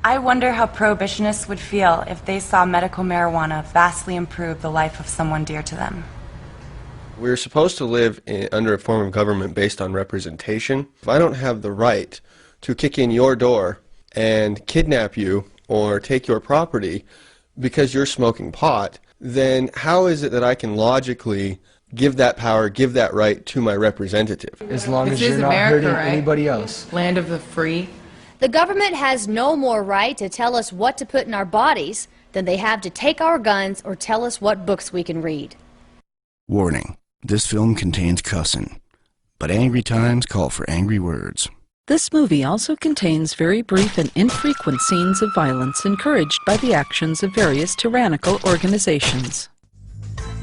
I wonder how prohibitionists would feel if they saw medical marijuana vastly improve the life of someone dear to them. We're supposed to live under a form of government based on representation. If I don't have the right to kick in your door and kidnap you or take your property because you're smoking pot, then how is it that I can logically give that power, give that right to my representative? As long as you're not hurting anybody else. Land of the free. The government has no more right to tell us what to put in our bodies than they have to take our guns or tell us what books we can read. Warning, this film contains cussing, but angry times call for angry words. This movie also contains very brief and infrequent scenes of violence encouraged by the actions of various tyrannical organizations.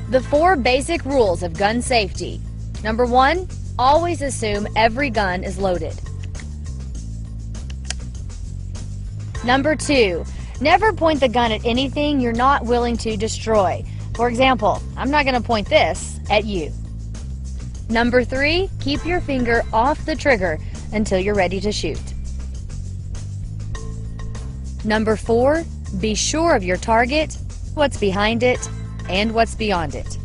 The 4 basic rules of gun safety. Number 1, always assume every gun is loaded. Number 2, never point the gun at anything you're not willing to destroy. For example, I'm not going to point this at you. Number 3, keep your finger off the trigger until you're ready to shoot. Number 4, be sure of your target, what's behind it, and what's beyond it.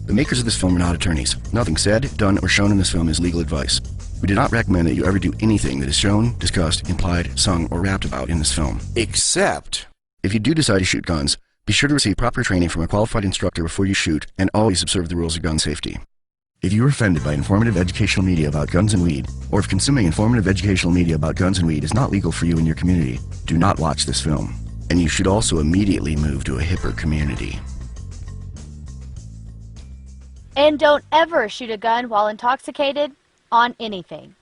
The makers of this film are not attorneys. Nothing said, done, or shown in this film is legal advice. We do not recommend that you ever do anything that is shown, discussed, implied, sung, or rapped about in this film. Except, if you do decide to shoot guns, be sure to receive proper training from a qualified instructor before you shoot, and always observe the rules of gun safety. If you are offended by informative educational media about guns and weed, or if consuming informative educational media about guns and weed is not legal for you in your community, do not watch this film. And you should also immediately move to a hipper community. And don't ever shoot a gun while intoxicated on anything.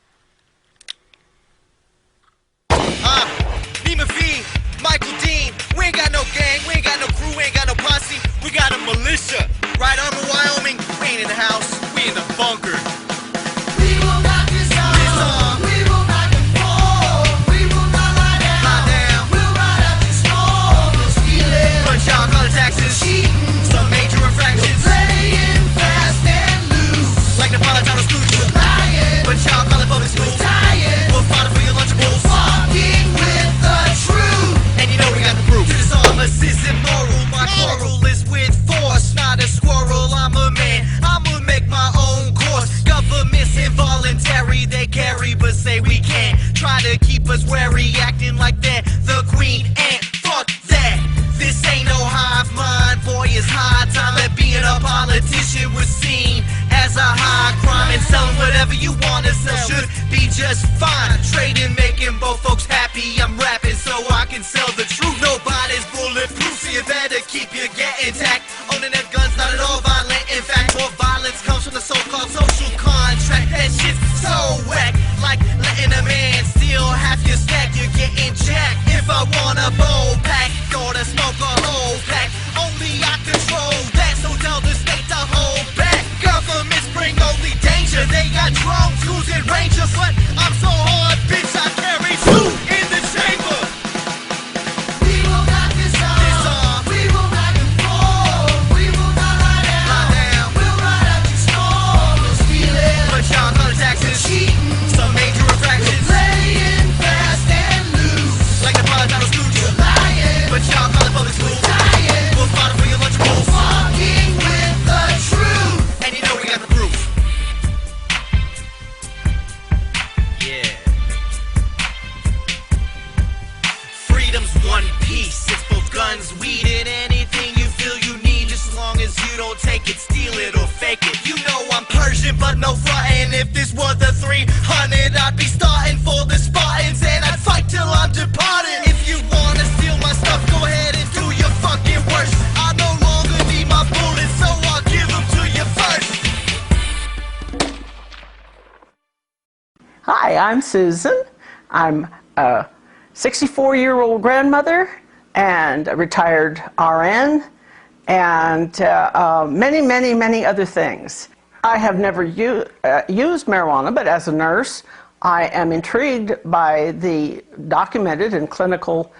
Nima V, Michael Dean, we ain't got no gang, we ain't got no crew, we ain't got no posse, we got a militia. Right on to Wyoming, we ain't in the house, we in the bunker. We will not disarm, we will not conform, we will not lie down, we'll ride out the storm, we'll steal it. But y'all call it taxes, cheating, some major infractions, playing fast and loose, like the Napolitano Scooch, we're lying, but y'all call it public school, dying, we'll fight for your lunchables, walking with the truth, and you know we got the proof. This armless is immoral, my quarrel is with force, not a squirrel, I'm a man, I'ma make my own course. Government's involuntary, they carry but say we can't. Try to keep us wary, acting like they're the queen, and fuck that. This ain't no hive mind, boy, it's high time that being a politician was seen as a high crime, and selling whatever you wanna sell should be just fine. Trading, making both folks happy, I'm rapping so I can sell the truth. Nobody's bulletproof, so you better keep your get intact. Owning that gun's not at all violent, in fact more violence comes from the so-called social contract. That shit's so whack, like letting a man steal half your snack, you're getting jacked. If I want a bowl pack, gotta smoke a whole pack, only I control that, so tell the state to hold back. Governments bring only danger, they got drones, crews and rangers, but I'm so hard, bitch, I carry two in the chamber. We will not disarm, we will not conform, we will not lie down, we'll ride out the storm, we'll steal it, but y'all call it taxes, cheating, some major infractions, playing fast and loose, like the Napolitano Scooch, we're lying, but y'all call it public school, dying, we'll fight for your lunchables, walking with the truth, and you know we got the proof. Yeah. Freedom's one piece, it's both guns, weed, and anything you feel you need, just as long as you don't take it, steal it, or fake it. You know I'm Persian, but no frontin'. If this was the 300, I'd be starting for the Spartans, and I'd fight till I'm departing. If you wanna steal my stuff, go ahead and do your fucking worst. I no longer need my bullets, so I'll give them to you first. Hi, I'm Susan. I'm a 64-year-old grandmother and a retired RN and many, many, many other things. I have never used marijuana, but as a nurse, I am intrigued by the documented and clinical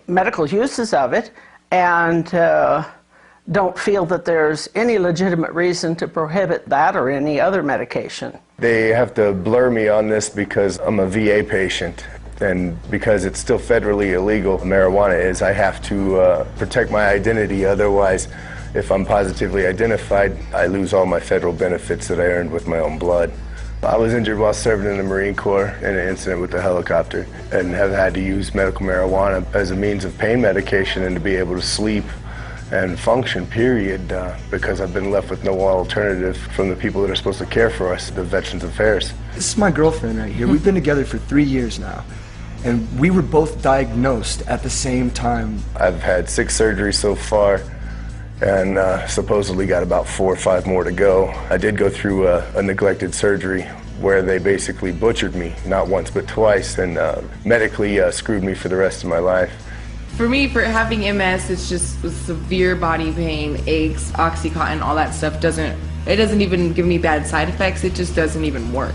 medical uses of it, and don't feel that there's any legitimate reason to prohibit that or any other medication. They have to blur me on this because I'm a VA patient, and because it's still federally illegal, marijuana is, I have to protect my identity. Otherwise, if I'm positively identified, I lose all my federal benefits that I earned with my own blood. I was injured while serving in the Marine Corps in an incident with a helicopter and have had to use medical marijuana as a means of pain medication and to be able to sleep and function, period, because I've been left with no alternative from the people that are supposed to care for us, the Veterans Affairs. This is my girlfriend right here. We've been together for 3 years now, and we were both diagnosed at the same time. I've had 6 surgeries so far, and supposedly got about 4 or 5 more to go. I did go through a neglected surgery where they basically butchered me, not once but twice, and medically screwed me for the rest of my life. For me, for having MS, it's just severe body pain, aches, Oxycontin, all that stuff it doesn't even give me bad side effects, it just doesn't even work.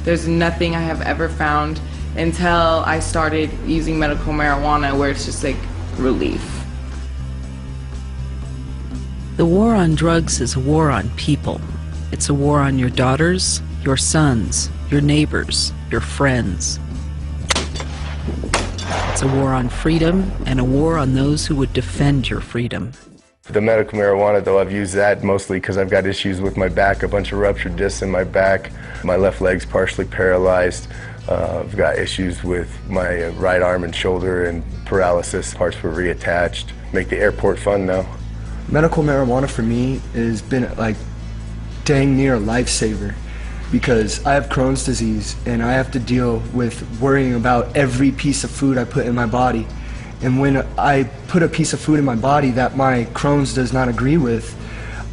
There's nothing I have ever found until I started using medical marijuana where it's just like relief. The war on drugs is a war on people. It's a war on your daughters, your sons, your neighbors, your friends. It's a war on freedom and a war on those who would defend your freedom. The medical marijuana, though, I've used that mostly because I've got issues with my back, a bunch of ruptured discs in my back. My left leg's partially paralyzed. I've got issues with my right arm and shoulder and paralysis. Parts were reattached. Make the airport fun now. Medical marijuana for me has been like dang near a lifesaver, because I have Crohn's disease and I have to deal with worrying about every piece of food I put in my body. And when I put a piece of food in my body that my Crohn's does not agree with,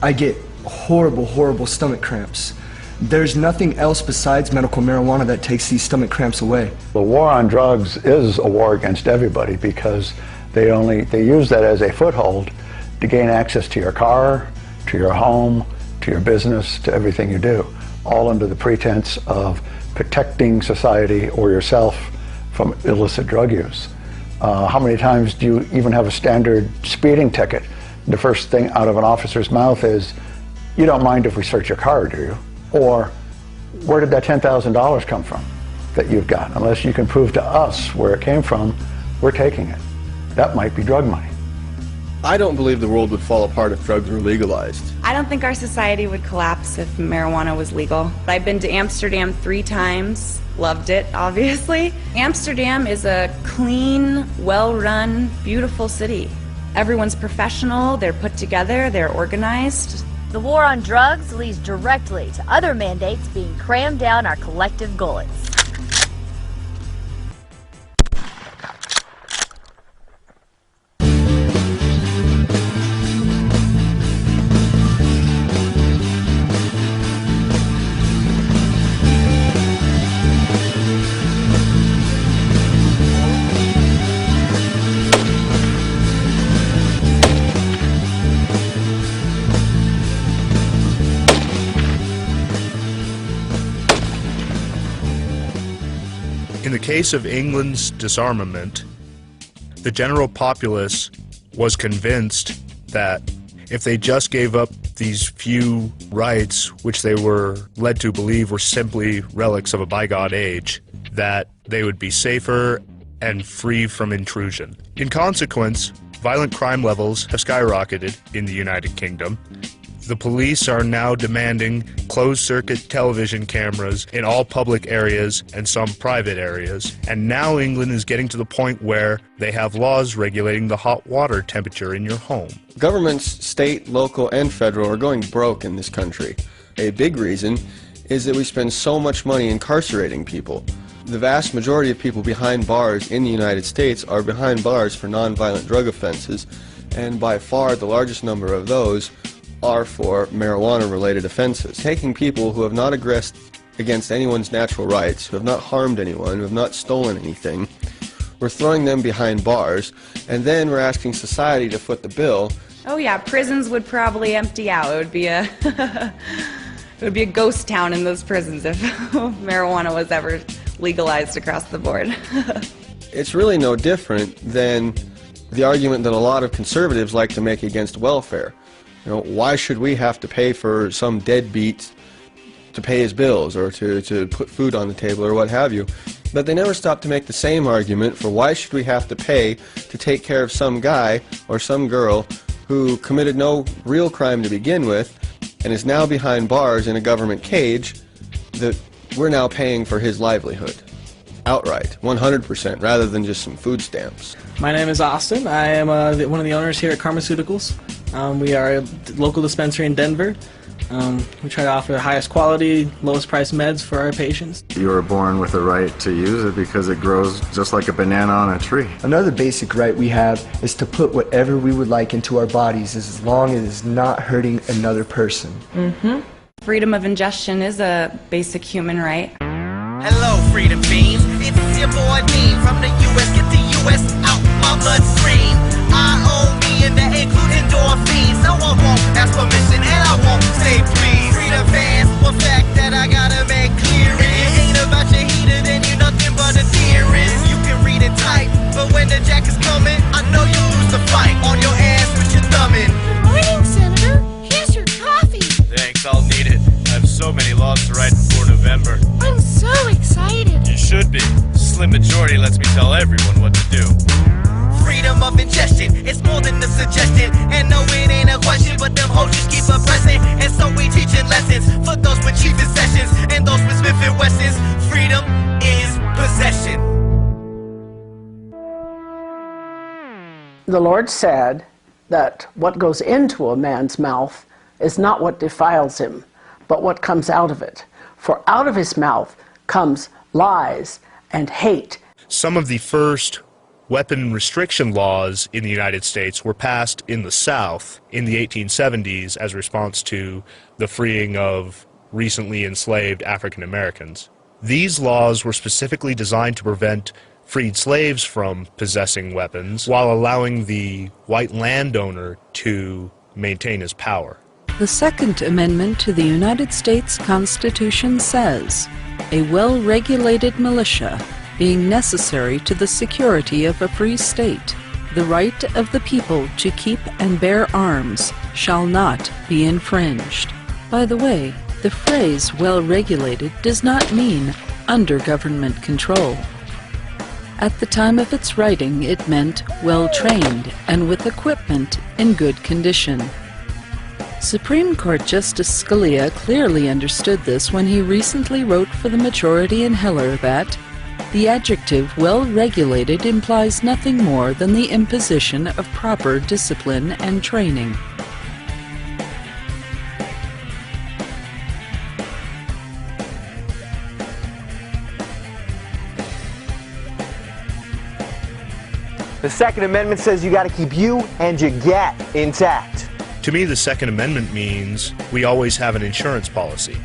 I get horrible, horrible stomach cramps. There's nothing else besides medical marijuana that takes these stomach cramps away. The war on drugs is a war against everybody, because they use that as a foothold to gain access to your car, to your home, to your business, to everything you do, all under the pretense of protecting society or yourself from illicit drug use. How many times do you even have a standard speeding ticket? The first thing out of an officer's mouth is, "You don't mind if we search your car, do you?" Or, "Where did that $10,000 come from that you've got? Unless you can prove to us where it came from, we're taking it." That might be drug money. I don't believe the world would fall apart if drugs were legalized. I don't think our society would collapse if marijuana was legal. I've been to Amsterdam 3 times, loved it, obviously. Amsterdam is a clean, well-run, beautiful city. Everyone's professional, they're put together, they're organized. The war on drugs leads directly to other mandates being crammed down our collective gullets. In the case of England's disarmament, the general populace was convinced that if they just gave up these few rights, which they were led to believe were simply relics of a bygone age, that they would be safer and free from intrusion. In consequence, violent crime levels have skyrocketed in the United Kingdom. The police are now demanding closed-circuit television cameras in all public areas and some private areas. And now England is getting to the point where they have laws regulating the hot water temperature in your home. Governments, state, local, and federal, are going broke in this country. A big reason is that we spend so much money incarcerating people. The vast majority of people behind bars in the United States are behind bars for nonviolent drug offenses, and by far the largest number of those are for marijuana-related offenses. Taking people who have not aggressed against anyone's natural rights, who have not harmed anyone, who have not stolen anything, we're throwing them behind bars, and then we're asking society to foot the bill. Oh yeah, prisons would probably empty out. It would be a it would be a ghost town in those prisons if marijuana was ever legalized across the board. It's really no different than the argument that a lot of conservatives like to make against welfare. You know, why should we have to pay for some deadbeat to pay his bills or to put food on the table or what have you? But they never stop to make the same argument for why should we have to pay to take care of some guy or some girl who committed no real crime to begin with and is now behind bars in a government cage, that we're now paying for his livelihood outright, 100%, rather than just some food stamps. My name is Austin. I am one of the owners here at Pharmaceuticals. We are a local dispensary in Denver. We try to offer the highest quality, lowest price meds for our patients. You were born with the right to use it because it grows just like a banana on a tree. Another basic right we have is to put whatever we would like into our bodies as long as it's not hurting another person. Freedom of ingestion is a basic human right. Hello, freedom fiends. It's your boy Dean from the U.S. Get the U.S. out my bloodstream. I own me and that includes endorphins. So I won't ask permission and I won't say please. Freedom fans, one fact that I gotta make clear is it ain't about your heater, then you nothing but a theorist. You can read and type, but when the jack is coming, I know you'll lose the fight. On your ass with your thumbing. Good morning, Senator. Here's your coffee. Thanks, I'll need it. I have so many laws to write before November. I'm so excited. You should be. Slim majority lets me tell everyone what to do. Freedom of ingestion, it's more than a suggestion. And no, it ain't a question, but them hoes just keep oppressing. And so we teaching lessons for those with cheapest sessions and those with Smith & Wessons. Freedom is possession. The Lord said that what goes into a man's mouth is not what defiles him, but what comes out of it. For out of his mouth comes lies and hate. Some of the first weapon restriction laws in the United States were passed in the South in the 1870s as a response to the freeing of recently enslaved African Americans. These laws were specifically designed to prevent freed slaves from possessing weapons while allowing the white landowner to maintain his power. The Second Amendment to the United States Constitution says, "A well-regulated militia being necessary to the security of a free state, the right of the people to keep and bear arms shall not be infringed." By the way, the phrase well-regulated does not mean under government control. At the time of its writing, it meant well-trained and with equipment in good condition. Supreme Court Justice Scalia clearly understood this when he recently wrote for the majority in Heller that the adjective well-regulated implies nothing more than the imposition of proper discipline and training. The Second Amendment says you got to keep you and your get intact. To me, the Second Amendment means we always have an insurance policy.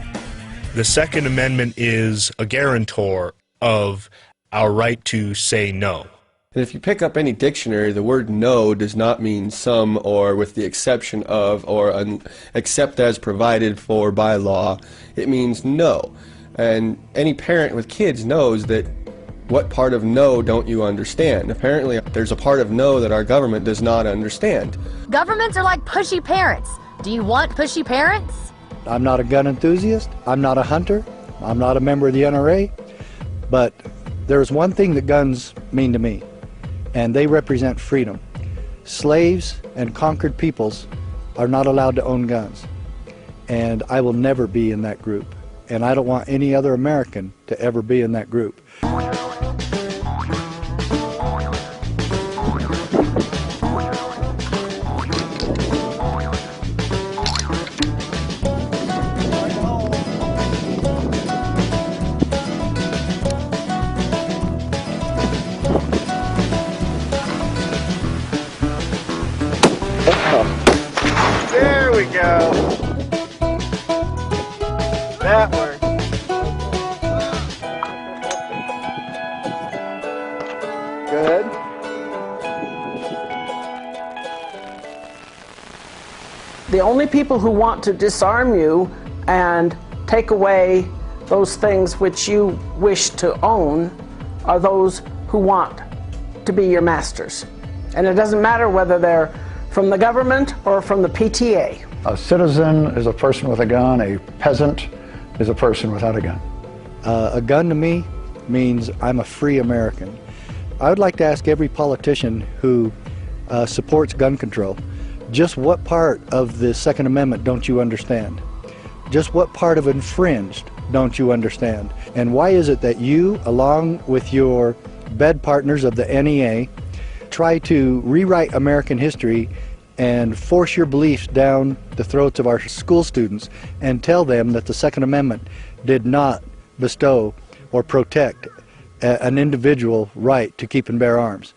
The Second Amendment is a guarantor of our right to say no. And if you pick up any dictionary, the word no does not mean some or with the exception of or except as provided for by law. It means no. And any parent with kids knows that what part of no don't you understand? Apparently, there's a part of no that our government does not understand. Governments are like pushy parents. Do you want pushy parents? I'm not a gun enthusiast. I'm not a hunter. I'm not a member of the NRA. But there's one thing that guns mean to me, and they represent freedom. Slaves and conquered peoples are not allowed to own guns. And I will never be in that group. And I don't want any other American to ever be in that group. There we go. That worked. Good. The only people who want to disarm you and take away those things which you wish to own are those who want to be your masters. And it doesn't matter whether they're from the government or from the PTA. A citizen is a person with a gun. A peasant is a person without a gun. A gun to me means I'm a free American. I would like to ask every politician who supports gun control, just what part of the Second Amendment don't you understand? Just what part of infringed don't you understand? And why is it that you, along with your bed partners of the NEA, try to rewrite American history and force your beliefs down the throats of our school students and tell them that the Second Amendment did not bestow or protect an individual right to keep and bear arms?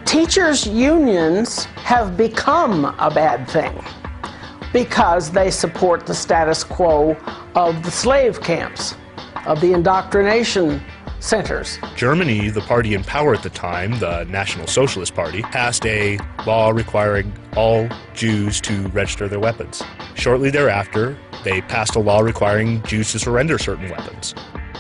Teachers' unions have become a bad thing because they support the status quo of the slave camps, of the indoctrination centers. Germany, the party in power at the time, the National Socialist Party, passed a law requiring all Jews to register their weapons. Shortly thereafter, they passed a law requiring Jews to surrender certain weapons.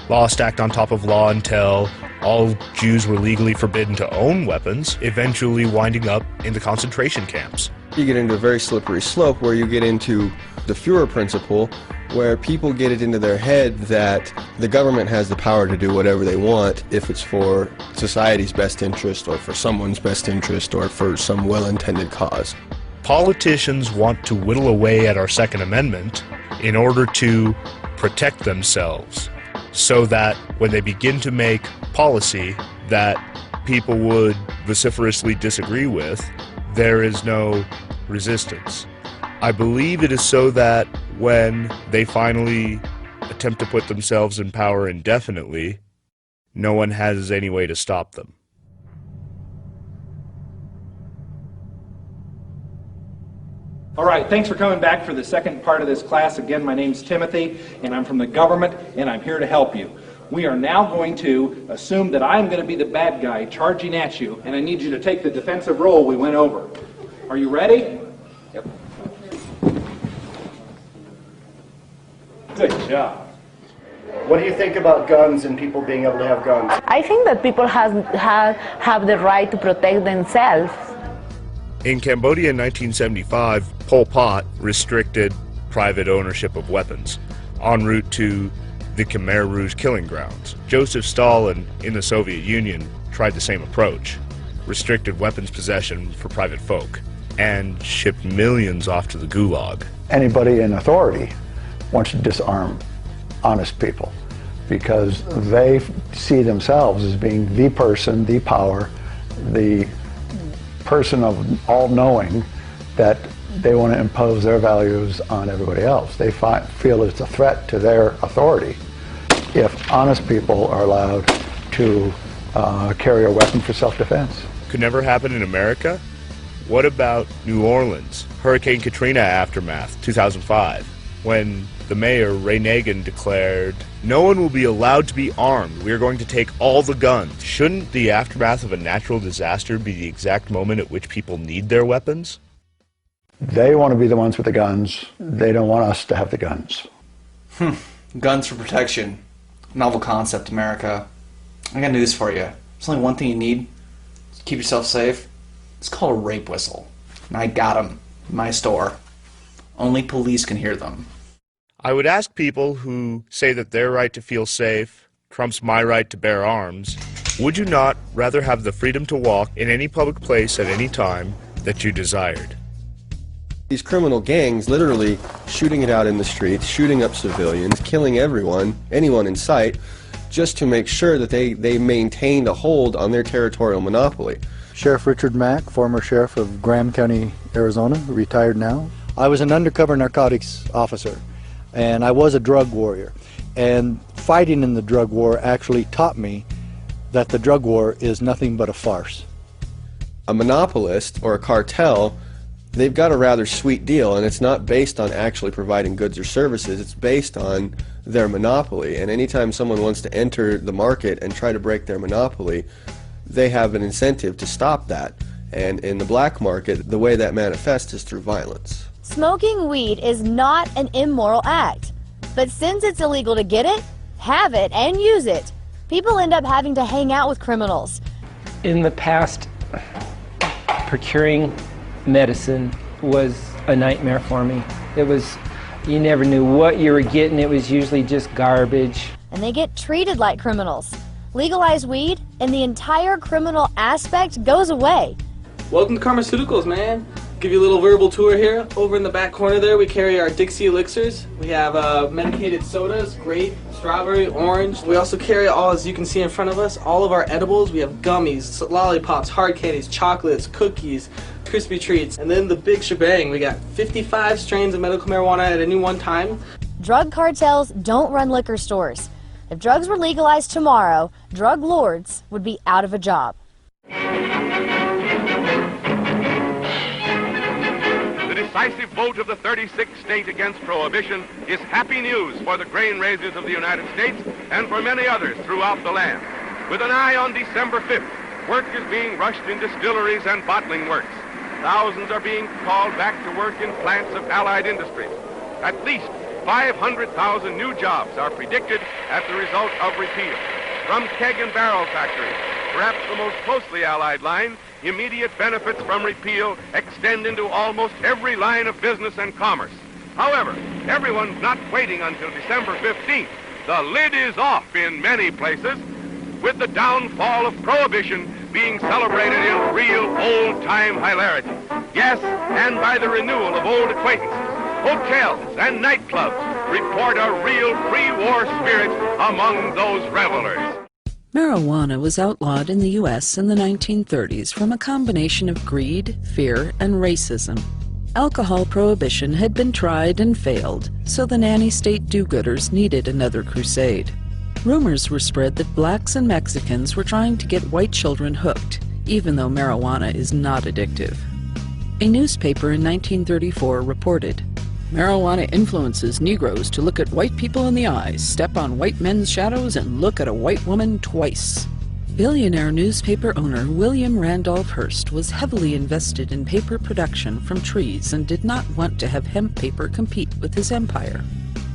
Law stacked on top of law until all Jews were legally forbidden to own weapons, eventually winding up in the concentration camps. You get into a very slippery slope where you get into the Führer principle, where people get it into their head that the government has the power to do whatever they want if it's for society's best interest or for someone's best interest or for some well-intended cause. Politicians want to whittle away at our Second Amendment in order to protect themselves, so that when they begin to make policy that people would vociferously disagree with, there is no resistance. I believe it is so that when they finally attempt to put themselves in power indefinitely, no one has any way to stop them. All right, thanks for coming back for the second part of this class. Again, my name's Timothy, and I'm from the government, and I'm here to help you. We are now going to assume that I'm going to be the bad guy charging at you, and I need you to take the defensive role we went over. Are you ready? Yep. Good job. What do you think about guns and people being able to have guns? I think that people have the right to protect themselves. In Cambodia in 1975, Pol Pot restricted private ownership of weapons en route to the Khmer Rouge killing grounds. Joseph Stalin in the Soviet Union tried the same approach, restricted weapons possession for private folk, and shipped millions off to the Gulag. Anybody in authority wants to disarm honest people because they see themselves as being the person, the power, the person of all-knowing, that they want to impose their values on everybody else. They feel it's a threat to their authority if honest people are allowed to carry a weapon for self-defense. Could never happen in America? What about New Orleans? Hurricane Katrina aftermath, 2005, when the mayor, Ray Nagin, declared, "No one will be allowed to be armed. We are going to take all the guns." Shouldn't the aftermath of a natural disaster be the exact moment at which people need their weapons? They want to be the ones with the guns. They don't want us to have the guns. Guns for protection. Novel concept, America. I got news for you. There's only one thing you need to keep yourself safe. It's called a rape whistle. And I got them in my store. Only police can hear them. I would ask people who say that their right to feel safe trumps my right to bear arms, would you not rather have the freedom to walk in any public place at any time that you desired? These criminal gangs literally shooting it out in the streets, shooting up civilians, killing everyone, anyone in sight, just to make sure that they maintained a hold on their territorial monopoly. Sheriff Richard Mack, former sheriff of Graham County, Arizona, retired now. I was an undercover narcotics officer, and I was a drug warrior. And fighting in the drug war actually taught me that the drug war is nothing but a farce. A monopolist or a cartel, they've got a rather sweet deal, and it's not based on actually providing goods or services. It's based on their monopoly, and anytime someone wants to enter the market and try to break their monopoly, they have an incentive to stop that. And in the black market, the way that manifests is through violence. Smoking weed is not an immoral act, but since it's illegal to get it, have it, and use it, People end up having to hang out with criminals. In the past, procuring medicine was a nightmare for me. You never knew what you were getting. It was usually just garbage. And they get treated like criminals. Legalize weed, and the entire criminal aspect goes away. Welcome to Pharmaceuticals, man. Give you a little verbal tour here. Over in the back corner there, we carry our Dixie elixirs. We have medicated sodas, grape, strawberry, orange. We also carry all, as you can see in front of us, all of our edibles. We have gummies, lollipops, hard candies, chocolates, cookies, crispy treats, and then the big shebang. We got 55 strains of medical marijuana at any one time. Drug cartels don't run liquor stores. If drugs were legalized tomorrow, drug lords would be out of a job. The decisive vote of the 36th state against prohibition is happy news for the grain raisers of the United States and for many others throughout the land. With an eye on December 5th, work is being rushed in distilleries and bottling works. Thousands are being called back to work in plants of allied industries. At least 500,000 new jobs are predicted as the result of repeal. From keg and barrel factories, perhaps the most closely allied line, immediate benefits from repeal extend into almost every line of business and commerce. However, everyone's not waiting until December 15th. The lid is off in many places, with the downfall of prohibition being celebrated in real old-time hilarity. Yes, and by the renewal of old acquaintances. Hotels and nightclubs report a real pre-war spirit among those revelers. Marijuana was outlawed in the U.S. in the 1930s from a combination of greed, fear, and racism. Alcohol prohibition had been tried and failed, so the nanny state do-gooders needed another crusade. Rumors were spread that blacks and Mexicans were trying to get white children hooked, even though marijuana is not addictive. A newspaper in 1934 reported, "Marijuana influences Negroes to look at white people in the eyes, step on white men's shadows, and look at a white woman twice." Billionaire newspaper owner William Randolph Hearst was heavily invested in paper production from trees and did not want to have hemp paper compete with his empire.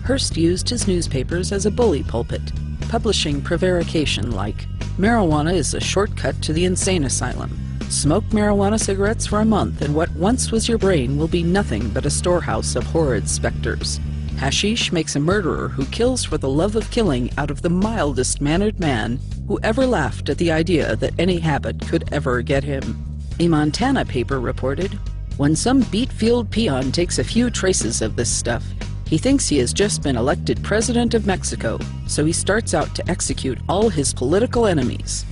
Hearst used his newspapers as a bully pulpit, publishing prevarication like, "Marijuana is a shortcut to the insane asylum. Smoke marijuana cigarettes for a month and what once was your brain will be nothing but a storehouse of horrid specters. Hashish makes a murderer who kills for the love of killing out of the mildest-mannered man who ever laughed at the idea that any habit could ever get him." A Montana paper reported, "When some beet-field peon takes a few traces of this stuff, he thinks he has just been elected president of Mexico, so he starts out to execute all his political enemies."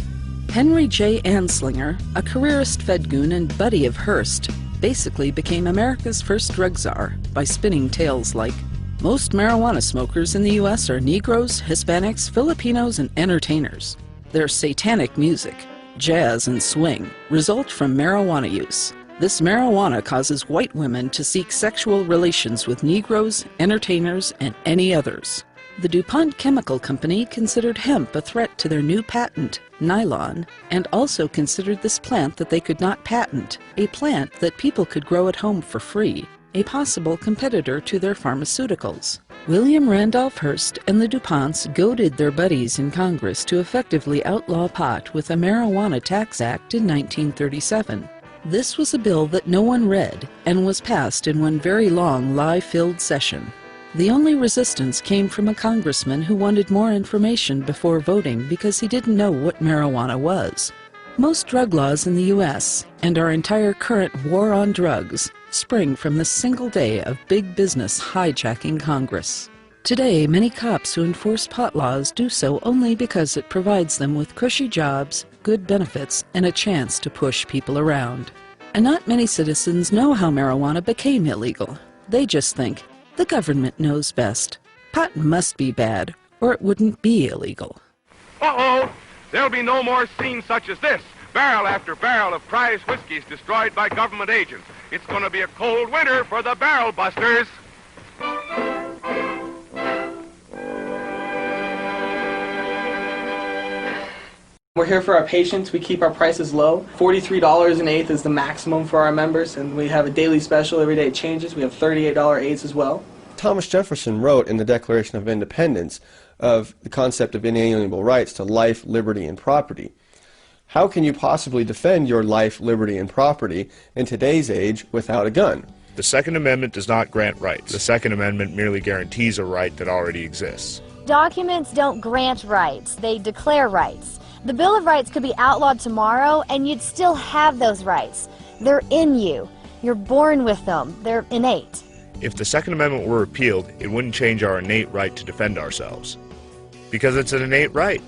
Henry J. Anslinger, a careerist Fedgoon and buddy of Hearst, basically became America's first drug czar by spinning tales like, "Most marijuana smokers in the U.S. are Negroes, Hispanics, Filipinos, and entertainers. Their satanic music, jazz and swing, result from marijuana use. This marijuana causes white women to seek sexual relations with Negroes, entertainers, and any others." The DuPont Chemical Company considered hemp a threat to their new patent, nylon, and also considered this plant that they could not patent, a plant that people could grow at home for free, a possible competitor to their pharmaceuticals. William Randolph Hearst and the DuPonts goaded their buddies in Congress to effectively outlaw pot with a Marijuana Tax Act in 1937. This was a bill that no one read and was passed in one very long, lie-filled session. The only resistance came from a congressman who wanted more information before voting because he didn't know what marijuana was. Most drug laws in the U.S. and our entire current war on drugs spring from the single day of big business hijacking Congress. Today, many cops who enforce pot laws do so only because it provides them with cushy jobs, good benefits, and a chance to push people around. And not many citizens know how marijuana became illegal. They just think, the government knows best. Pot must be bad, or it wouldn't be illegal. Uh-oh! There'll be no more scenes such as this. Barrel after barrel of prize whiskeys destroyed by government agents. It's going to be a cold winter for the barrel busters. We're here for our patients. We keep our prices low. $43 an eighth is the maximum for our members, and we have a daily special. Every day it changes. We have $38 eighths as well. Thomas Jefferson wrote in the Declaration of Independence of the concept of inalienable rights to life, liberty, and property. How can you possibly defend your life, liberty, and property in today's age without a gun? The Second Amendment does not grant rights. The Second Amendment merely guarantees a right that already exists. Documents don't grant rights, they declare rights. The Bill of Rights could be outlawed tomorrow and you'd still have those rights. They're in you. You're born with them. They're innate. If the Second Amendment were repealed, it wouldn't change our innate right to defend ourselves. Because it's an innate right.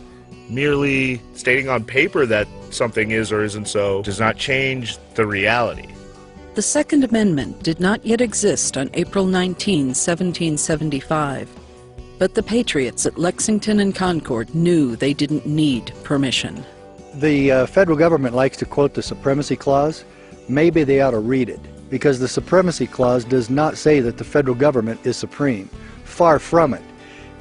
Merely stating on paper that something is or isn't so does not change the reality. The Second Amendment did not yet exist on April 19, 1775. But the patriots at Lexington and Concord knew they didn't need permission. The federal government likes to quote the Supremacy Clause. Maybe they ought to read it, because the Supremacy Clause does not say that the federal government is supreme. Far from it.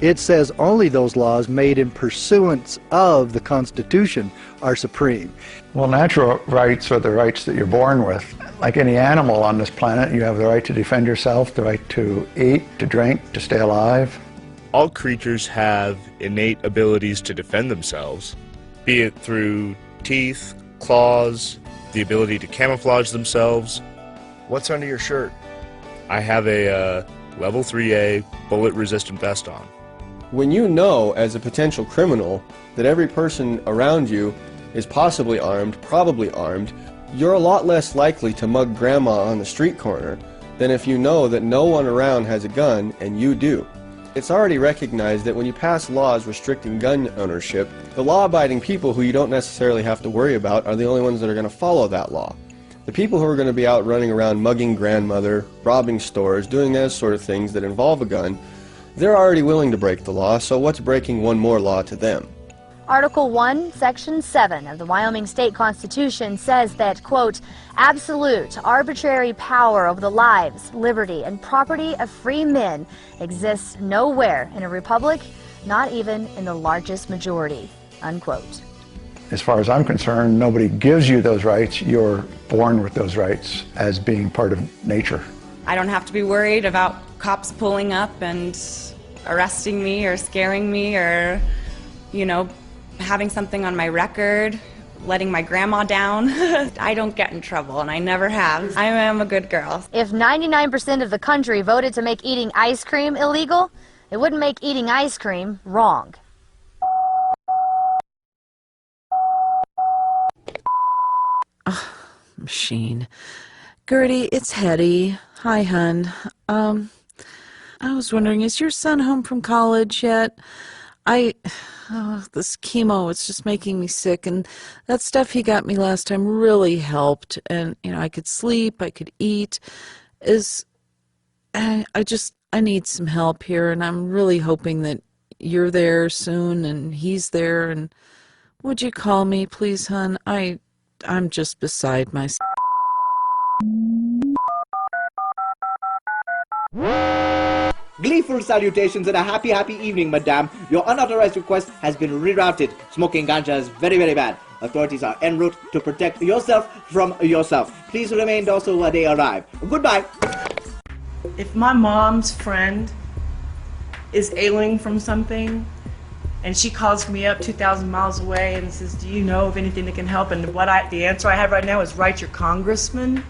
It says only those laws made in pursuance of the Constitution are supreme. Well, natural rights are the rights that you're born with. Like any animal on this planet, you have the right to defend yourself, the right to eat, to drink, to stay alive. All creatures have innate abilities to defend themselves, be it through teeth, claws, the ability to camouflage themselves. What's under your shirt? I have a level 3A bullet-resistant vest on. When you know as a potential criminal that every person around you is possibly armed, probably armed, you're a lot less likely to mug grandma on the street corner than if you know that no one around has a gun and you do. It's already recognized that when you pass laws restricting gun ownership, the law-abiding people who you don't necessarily have to worry about are the only ones that are going to follow that law. The people who are going to be out running around mugging grandmother, robbing stores, doing those sort of things that involve a gun, they're already willing to break the law, so what's breaking one more law to them? Article 1, Section 7 of the Wyoming State Constitution says that, quote, absolute, arbitrary power over the lives, liberty, and property of free men exists nowhere in a republic, not even in the largest majority, unquote. As far as I'm concerned, nobody gives you those rights. You're born with those rights as being part of nature. I don't have to be worried about cops pulling up and arresting me or scaring me or, you know, having something on my record, letting my grandma down. I don't get in trouble, and I never have. I am a good girl. If 99% of the country voted to make eating ice cream illegal, it wouldn't make eating ice cream wrong. Machine. Gertie, it's Hetty. Hi, hun. I was wondering, is your son home from college yet? This chemo, it's just making me sick, and that stuff he got me last time really helped, and, you know, I could sleep, I could eat. I need some help here, and I'm really hoping that you're there soon, and he's there, and would you call me, please, hun? I'm just beside myself. Gleeful salutations and a happy evening, madame. Your unauthorized request has been rerouted. Smoking ganja is very, very bad. Authorities are en route to protect yourself from yourself. Please remain docile while they arrive. Goodbye. If my mom's friend is ailing from something and she calls me up 2,000 miles away and says, do you know of anything that can help? And the answer I have right now is write your congressman.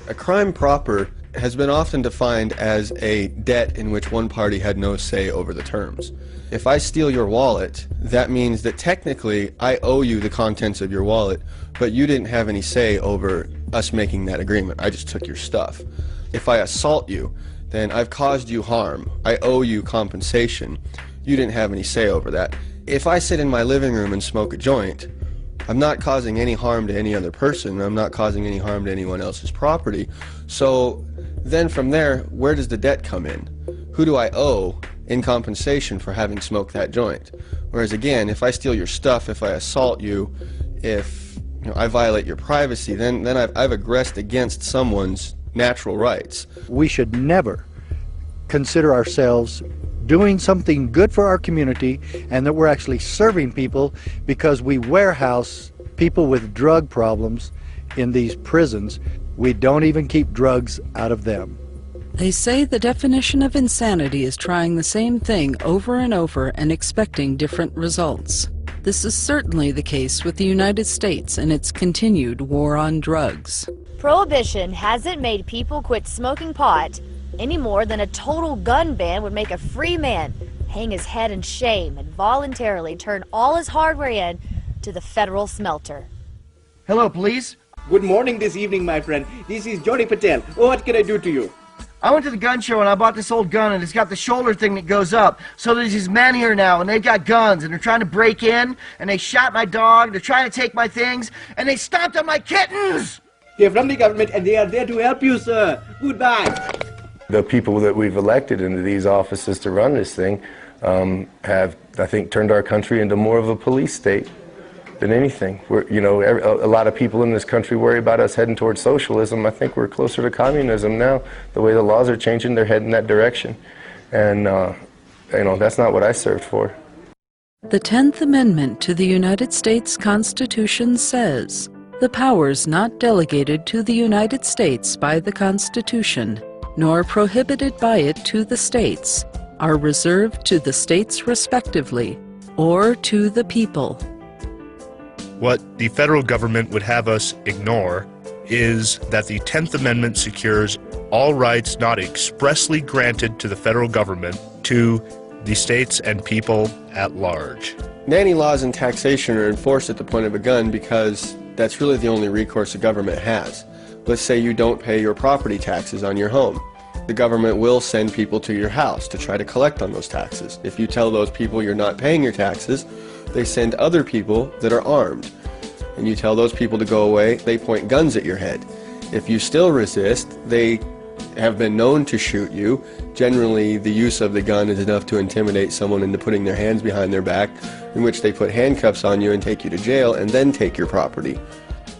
A crime proper has been often defined as a debt in which one party had no say over the terms. If I steal your wallet, that means that technically I owe you the contents of your wallet, but you didn't have any say over us making that agreement. I just took your stuff. If I assault you, then I've caused you harm. I owe you compensation. You didn't have any say over that. If I sit in my living room and smoke a joint, I'm not causing any harm to any other person. I'm not causing any harm to anyone else's property. So then from there, where does the debt come in? Who do I owe in compensation for having smoked that joint? Whereas again, if I steal your stuff, if I assault you, if I violate your privacy, then I've aggressed against someone's natural rights. We should never consider ourselves doing something good for our community and that we're actually serving people because we warehouse people with drug problems in these prisons. We don't even keep drugs out of them. They say the definition of insanity is trying the same thing over and over and expecting different results. This is certainly the case with the United States and its continued war on drugs. Prohibition hasn't made people quit smoking pot any more than a total gun ban would make a free man hang his head in shame and voluntarily turn all his hardware in to the federal smelter. Hello, police. Good morning this evening, my friend. This is Jody Patel. What can I do to you? I went to the gun show and I bought this old gun and it's got the shoulder thing that goes up. So there's these men here now and they've got guns and they're trying to break in and they shot my dog, they're trying to take my things, and they stomped on my kittens! They're from the government and they are there to help you, sir. Goodbye. The people that we've elected into these offices to run this thing have, I think, turned our country into more of a police state than anything. A lot of people in this country worry about us heading towards socialism. I think we're closer to communism now. The way the laws are changing, they're heading that direction. And, that's not what I served for. The 10th Amendment to the United States Constitution says, "The powers not delegated to the United States by the Constitution, nor prohibited by it to the states, are reserved to the states respectively, or to the people." What the federal government would have us ignore is that the 10th Amendment secures all rights not expressly granted to the federal government to the states and people at large. Nanny laws and taxation are enforced at the point of a gun because that's really the only recourse the government has. Let's say you don't pay your property taxes on your home. The government will send people to your house to try to collect on those taxes. If you tell those people you're not paying your taxes, they send other people that are armed. And you tell those people to go away, they point guns at your head. If you still resist, they have been known to shoot you. Generally, the use of the gun is enough to intimidate someone into putting their hands behind their back, in which they put handcuffs on you and take you to jail and then take your property.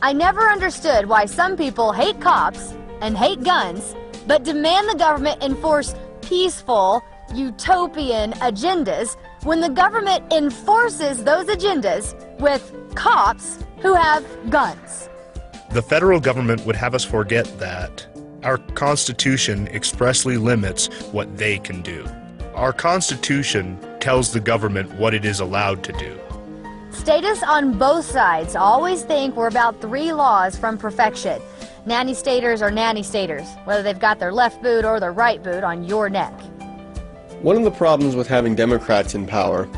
I never understood why some people hate cops and hate guns, but demand the government enforce peaceful, utopian agendas when the government enforces those agendas with cops who have guns. The federal government would have us forget that our Constitution expressly limits what they can do. Our Constitution tells the government what it is allowed to do. Statists on both sides always think we're about 3 laws from perfection. Nanny staters are nanny staters, whether they've got their left boot or their right boot on your neck. One of the problems with having Democrats in power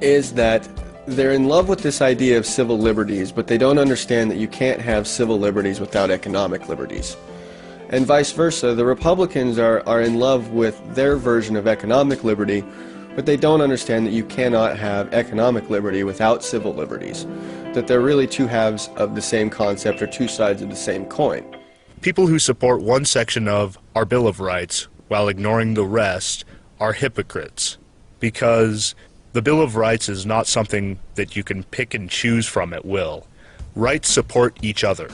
is that they're in love with this idea of civil liberties, but they don't understand that you can't have civil liberties without economic liberties. And vice versa, the Republicans are in love with their version of economic liberty, but they don't understand that you cannot have economic liberty without civil liberties. That they're really two halves of the same concept or two sides of the same coin. People who support one section of our Bill of Rights while ignoring the rest are hypocrites, because the Bill of Rights is not something that you can pick and choose from at will. Rights support each other.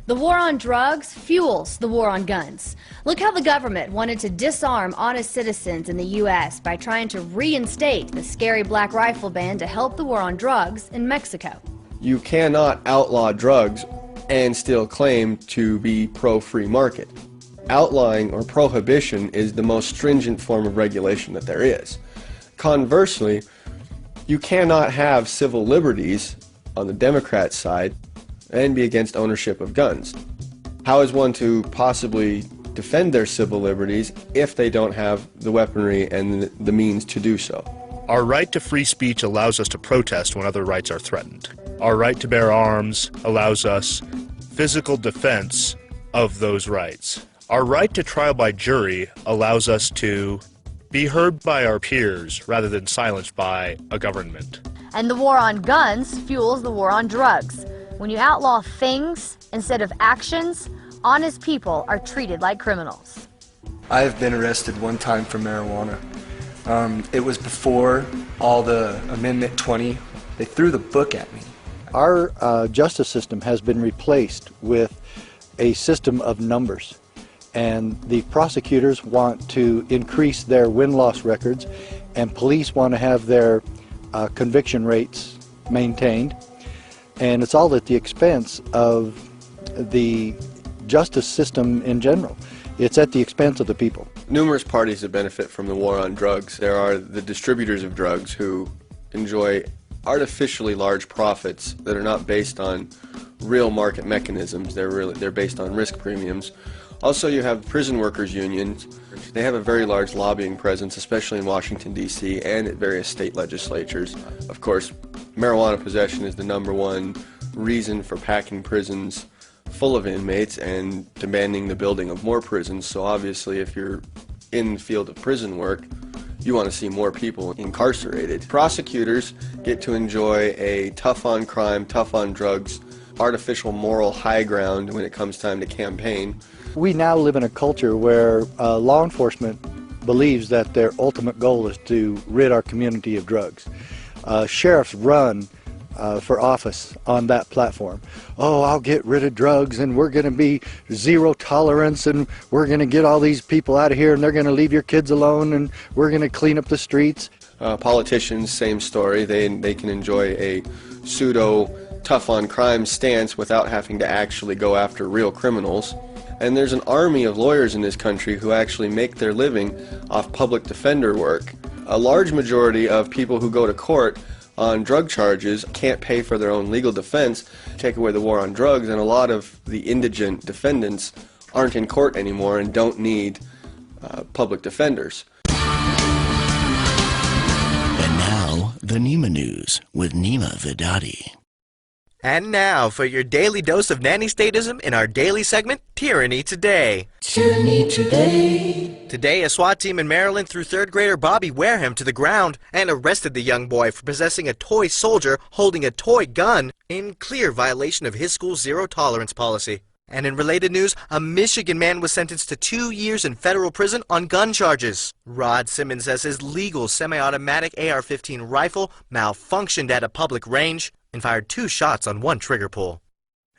The war on drugs fuels the war on guns. Look how the government wanted to disarm honest citizens in the U.S. by trying to reinstate the scary black rifle ban to help the war on drugs in Mexico. You cannot outlaw drugs and still claim to be pro-free market. Outlawing or prohibition is the most stringent form of regulation that there is. Conversely, you cannot have civil liberties on the Democrat side and be against ownership of guns. How is one to possibly defend their civil liberties if they don't have the weaponry and the means to do so? Our right to free speech allows us to protest when other rights are threatened. Our right to bear arms allows us physical defense of those rights. Our right to trial by jury allows us to be heard by our peers rather than silenced by a government. And the war on guns fuels the war on drugs. When you outlaw things instead of actions, honest people are treated like criminals. I've been arrested one time for marijuana. It was before all the Amendment 20. They threw the book at me. Our justice system has been replaced with a system of numbers. And the prosecutors want to increase their win-loss records, and police want to have their conviction rates maintained. And it's all at the expense of the justice system in general. it's at the expense of the people. Numerous parties that benefit from the war on drugs. There are the distributors of drugs who enjoy artificially large profits that are not based on real market mechanisms. They're based on risk premiums. Also, you have prison workers unions. They have a very large lobbying presence, especially in Washington, D.C. and at various state legislatures. Of course, marijuana possession is the #1 reason for packing prisons full of inmates and demanding the building of more prisons. So obviously, if you're in the field of prison work, you want to see more people incarcerated. Prosecutors get to enjoy a tough on crime, tough on drugs, artificial moral high ground when it comes time to campaign. We now live in a culture where law enforcement believes that their ultimate goal is to rid our community of drugs. Sheriffs run for office on that platform. Oh, I'll get rid of drugs and we're going to be zero tolerance and we're going to get all these people out of here and they're going to leave your kids alone and we're going to clean up the streets. Politicians, same story. They can enjoy a pseudo tough on crime stance without having to actually go after real criminals. And there's an army of lawyers in this country who actually make their living off public defender work. A large majority of people who go to court on drug charges can't pay for their own legal defense. Take away the war on drugs, and a lot of the indigent defendants aren't in court anymore and don't need public defenders. And now, the Nima News with Nima Vedadi. And now for your daily dose of nanny statism in our daily segment, Tyranny Today. Tyranny Today. Today, a SWAT team in Maryland threw third grader Bobby Wareham to the ground and arrested the young boy for possessing a toy soldier holding a toy gun in clear violation of his school's zero tolerance policy. And in related news, a Michigan man was sentenced to 2 years in federal prison on gun charges. Rod Simmons says his legal semi-automatic AR-15 rifle malfunctioned at a public range and fired 2 shots on 1 trigger pull.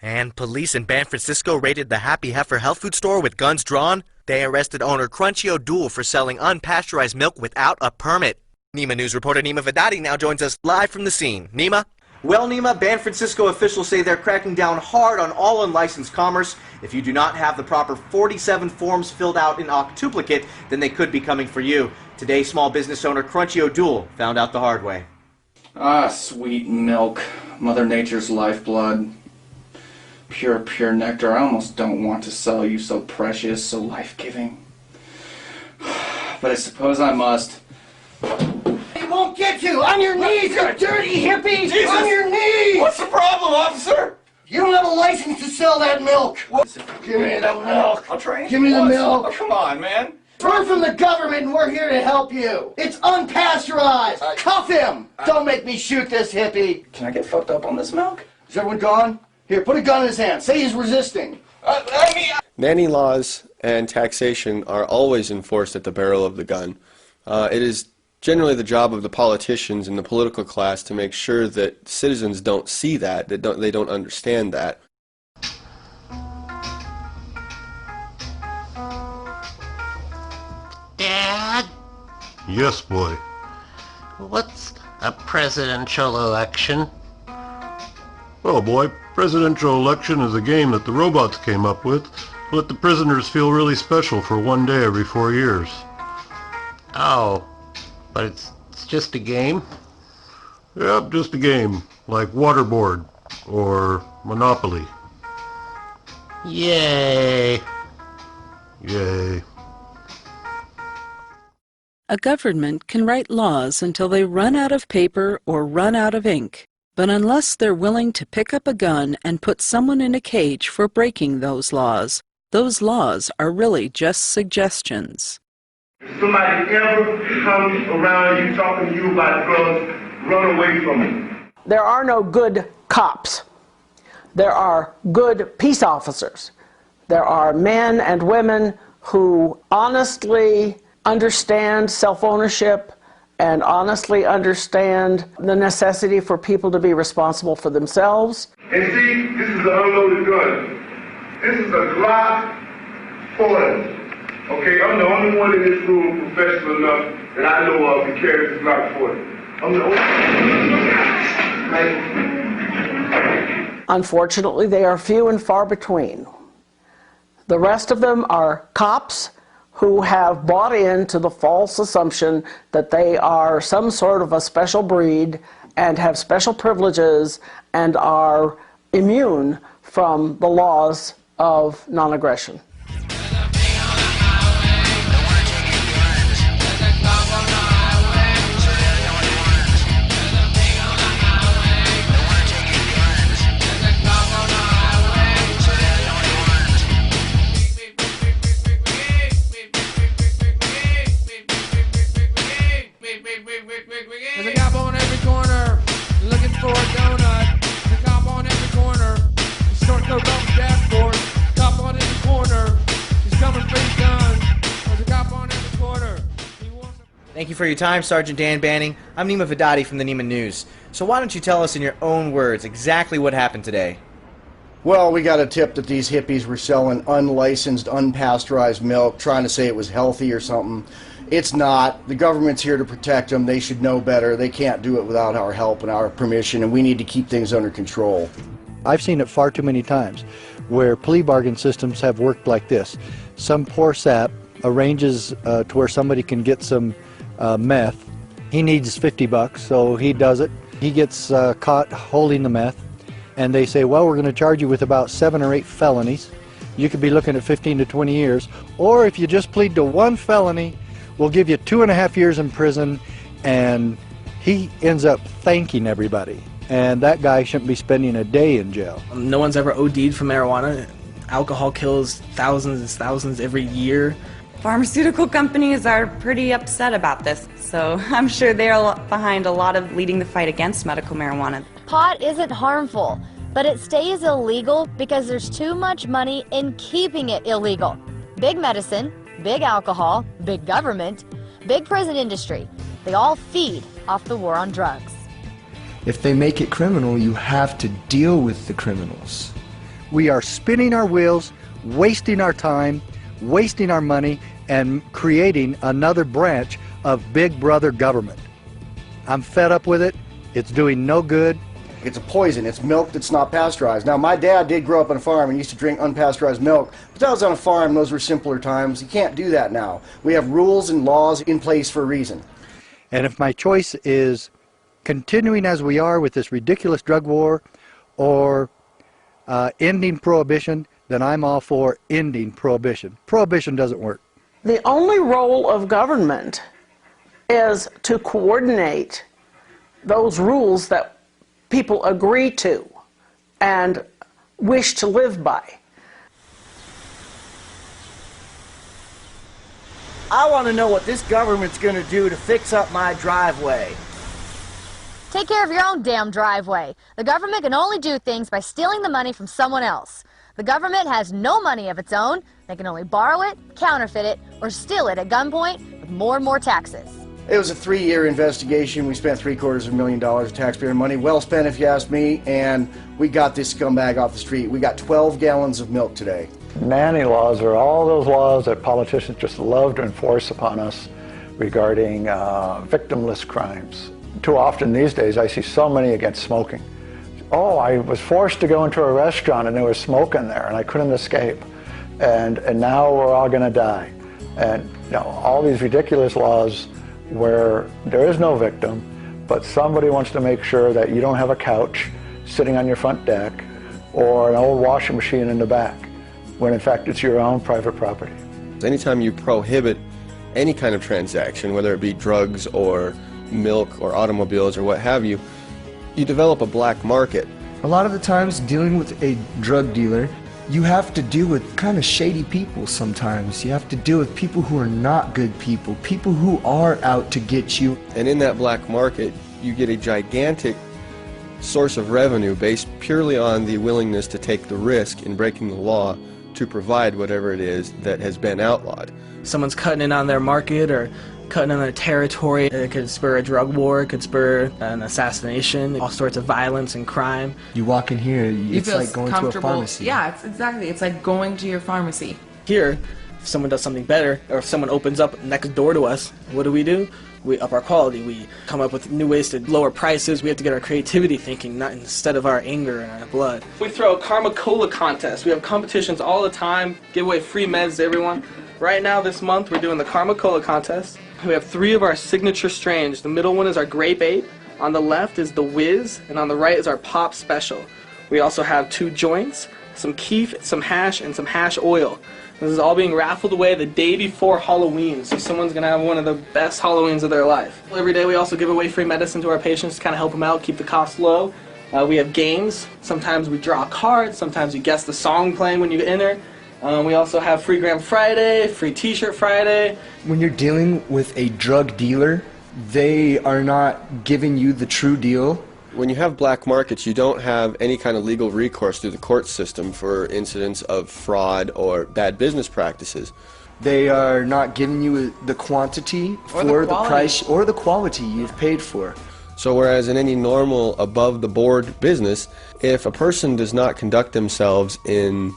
And police in San Francisco raided the Happy Heifer health food store with guns drawn. They arrested owner Crunchy O'Doul for selling unpasteurized milk without a permit. Nima News reporter Nima Vedadi now joins us live from the scene. Nima? Well, Nima, San Francisco officials say they're cracking down hard on all unlicensed commerce. If you do not have the proper 47 forms filled out in octuplicate, then they could be coming for you. Today, small business owner Crunchy O'Doul found out the hard way. Ah, sweet milk, Mother Nature's lifeblood, pure nectar. I almost don't want to sell you, so precious, so life-giving. But I suppose I must. He won't get you! On your knees, you dirty hippie! Jesus. On your knees! What's the problem, officer? You don't have a license to sell that milk! Give me the milk! I'll train you. Give me the once. milk! Oh, come on, man. We're from the government and we're here to help you! It's unpasteurized! Cuff him! Don't make me shoot this hippie! Can I get fucked up on this milk? Is everyone gone? Here, put a gun in his hand. Say he's resisting. Nanny laws and taxation are always enforced at the barrel of the gun. It is generally the job of the politicians and the political class to make sure that citizens don't see that, they don't understand that. Dad? Yes, boy. What's a presidential election? Well, boy, presidential election is a game that the robots came up with to let the prisoners feel really special for one day every 4 years. Oh, but it's just a game? Yep, just a game, like Waterboard or Monopoly. Yay! Yay. A government can write laws until they run out of paper or run out of ink. But unless they're willing to pick up a gun and put someone in a cage for breaking those laws are really just suggestions. If somebody ever comes around you talking to you about drugs, run away from them. There are no good cops. There are good peace officers. There are men and women who honestly understand self-ownership and honestly understand the necessity for people to be responsible for themselves. And see, this is an unloaded gun. This is a Glock 40. Okay, I'm the only one in this room professional enough that I know of to carry this Glock 40. I'm the only. Unfortunately, they are few and far between. The rest of them are cops who have bought into the false assumption that they are some sort of a special breed and have special privileges and are immune from the laws of non-aggression. There's a cop on every corner looking for a donut. There's a cop on every corner. Short coat off the dashboard. Cop on every corner. He's coming for his gun. There's a cop on every corner. Thank you for your time, Sergeant Dan Banning. I'm Nima Vidadi from the Nima News. So why don't you tell us in your own words exactly what happened today? Well, we got a tip that these hippies were selling unlicensed, unpasteurized milk, trying to say it was healthy or something. It's not. The government's here to protect them. They should know better. They can't do it without our help and our permission, and we need to keep things under control. I've seen it far too many times where plea bargain systems have worked like this. Some poor sap arranges to where somebody can get some meth. He needs $50, so he does it. He gets caught holding the meth, and they say, well, we're going to charge you with about 7 or 8 felonies. You could be looking at 15 to 20 years, or if you just plead to one felony, we'll give you 2.5 years in prison. And he ends up thanking everybody, and that guy shouldn't be spending a day in jail. No one's ever OD'd from marijuana. Alcohol kills thousands and thousands every year. Pharmaceutical companies are pretty upset about this, so I'm sure they're behind a lot of leading the fight against medical marijuana. Pot isn't harmful, but it stays illegal because there's too much money in keeping it illegal. Big medicine, big alcohol, big government, big prison industry. They all feed off the war on drugs. If they make it criminal, you have to deal with the criminals. We are spinning our wheels, wasting our time, wasting our money, and creating another branch of Big Brother government. I'm fed up with it. It's doing no good. It's a poison. It's milk that's not pasteurized. Now, my dad did grow up on a farm and used to drink unpasteurized milk, but that was on a farm. Those were simpler times. You can't do that now. We have rules and laws in place for a reason. And if my choice is continuing as we are with this ridiculous drug war or ending prohibition, then I'm all for ending prohibition. Prohibition doesn't work. The only role of government is to coordinate those rules that people agree to and wish to live by. I want to know what this government's going to do to fix up my driveway. Take care of your own damn driveway. The government can only do things by stealing the money from someone else. The government has no money of its own. They can only borrow it, counterfeit it, or steal it at gunpoint with more and more taxes. It was a 3-year investigation. We spent $750,000 of taxpayer money. Well spent, if you ask me, and we got this scumbag off the street. We got 12 gallons of milk today. Nanny laws are all those laws that politicians just love to enforce upon us regarding victimless crimes. Too often these days I see so many against smoking. Oh, I was forced to go into a restaurant and there was smoke in there and I couldn't escape. And now we're all going to die. And you know, all these ridiculous laws where there is no victim, but somebody wants to make sure that you don't have a couch sitting on your front deck or an old washing machine in the back, when in fact it's your own private property. Anytime you prohibit any kind of transaction, whether it be drugs or milk or automobiles or what have you, you develop a black market. A lot of the times dealing with a drug dealer, you have to deal with kind of shady people sometimes. You have to deal with people who are not good people, people who are out to get you. And in that black market, you get a gigantic source of revenue based purely on the willingness to take the risk in breaking the law to provide whatever it is that has been outlawed. Someone's cutting in on their market or cutting in their territory. It could spur a drug war, it could spur an assassination, all sorts of violence and crime. You walk in here, it's feel like going to a pharmacy. Yeah, it's like going to your pharmacy. Here, if someone does something better, or if someone opens up next door to us, what do? We up our quality. We come up with new ways to lower prices. We have to get our creativity thinking, not instead of our anger and our blood. We throw a Karma Cola contest. We have competitions all the time, give away free meds to everyone. Right now, this month, we're doing the Karma Cola contest. We have 3 of our signature strains. The middle one is our Grape Ape. On the left is the Whiz, and on the right is our Pop Special. We also have 2 joints, some keef, some hash, and some hash oil. This is all being raffled away the day before Halloween, so someone's going to have one of the best Halloweens of their life. Every day we also give away free medicine to our patients to kind of help them out, keep the costs low. We have games. Sometimes we draw cards, sometimes you guess the song playing when you enter. We also have Free Gram Friday, Free T-shirt Friday. When you're dealing with a drug dealer, they are not giving you the true deal. When you have black markets, you don't have any kind of legal recourse through the court system for incidents of fraud or bad business practices. They are not giving you the quantity for the price or the quality you've paid for. So whereas in any normal above-the-board business, if a person does not conduct themselves in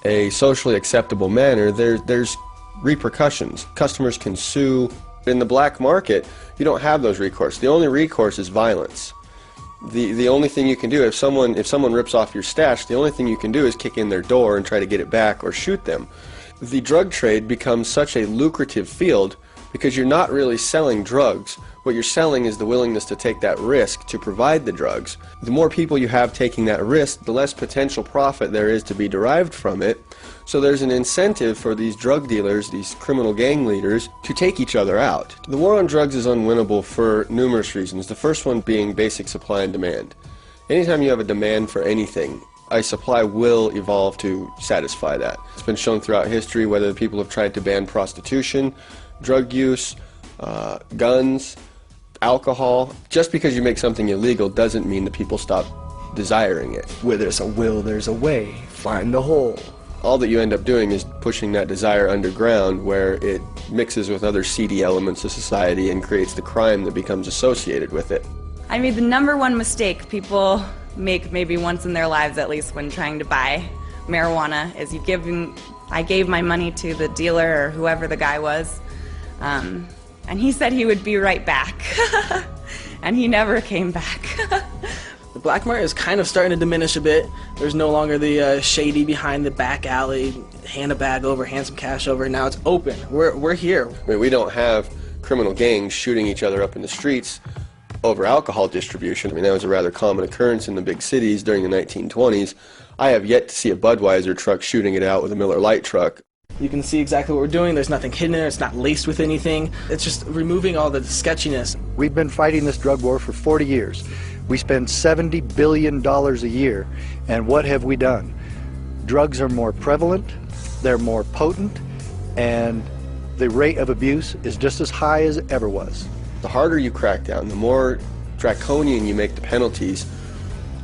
a socially acceptable manner, there's repercussions. Customers can sue. In the black market, you don't have those recourse. The only recourse is violence. The only thing you can do, if someone rips off your stash, the only thing you can do is kick in their door and try to get it back or shoot them. The drug trade becomes such a lucrative field because you're not really selling drugs. What you're selling is the willingness to take that risk to provide the drugs. The more people you have taking that risk, the less potential profit there is to be derived from it. So there's an incentive for these drug dealers, these criminal gang leaders, to take each other out. The war on drugs is unwinnable for numerous reasons. The first one being basic supply and demand. Anytime you have a demand for anything, a supply will evolve to satisfy that. It's been shown throughout history whether people have tried to ban prostitution, drug use, guns, alcohol. Just because you make something illegal doesn't mean that people stop desiring it. Where there's a will, there's a way. Find the hole. All that you end up doing is pushing that desire underground where it mixes with other seedy elements of society and creates the crime that becomes associated with it. I mean, the #1 mistake people make maybe once in their lives at least when trying to buy marijuana is I gave my money to the dealer or whoever the guy was, and he said he would be right back, and he never came back. The black market is kind of starting to diminish a bit. There's no longer the shady behind the back alley, hand a bag over, hand some cash over. Now it's open. We're here. I mean, we don't have criminal gangs shooting each other up in the streets over alcohol distribution. I mean, that was a rather common occurrence in the big cities during the 1920s. I have yet to see a Budweiser truck shooting it out with a Miller Lite truck. You can see exactly what we're doing. There's nothing hidden there. It's not laced with anything. It's just removing all the sketchiness. We've been fighting this drug war for 40 years. We spend $70 billion a year, and what have we done? Drugs are more prevalent, they're more potent, and the rate of abuse is just as high as it ever was. The harder you crack down, the more draconian you make the penalties,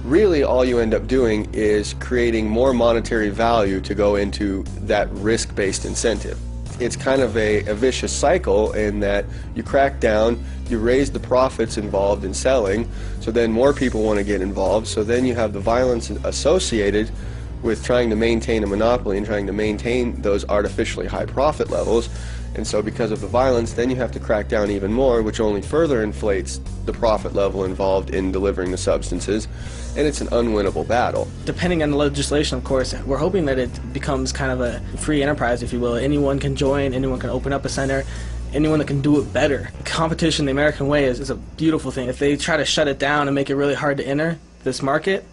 really all you end up doing is creating more monetary value to go into that risk-based incentive. It's kind of a vicious cycle in that you crack down, you raise the profits involved in selling, so then more people want to get involved, so then you have the violence associated with trying to maintain a monopoly and trying to maintain those artificially high profit levels. And so because of the violence, then you have to crack down even more, which only further inflates the profit level involved in delivering the substances, and it's an unwinnable battle. Depending on the legislation, of course, we're hoping that it becomes kind of a free enterprise, if you will. Anyone can join, anyone can open up a center, anyone that can do it better. Competition the American way is a beautiful thing. If they try to shut it down and make it really hard to enter this market,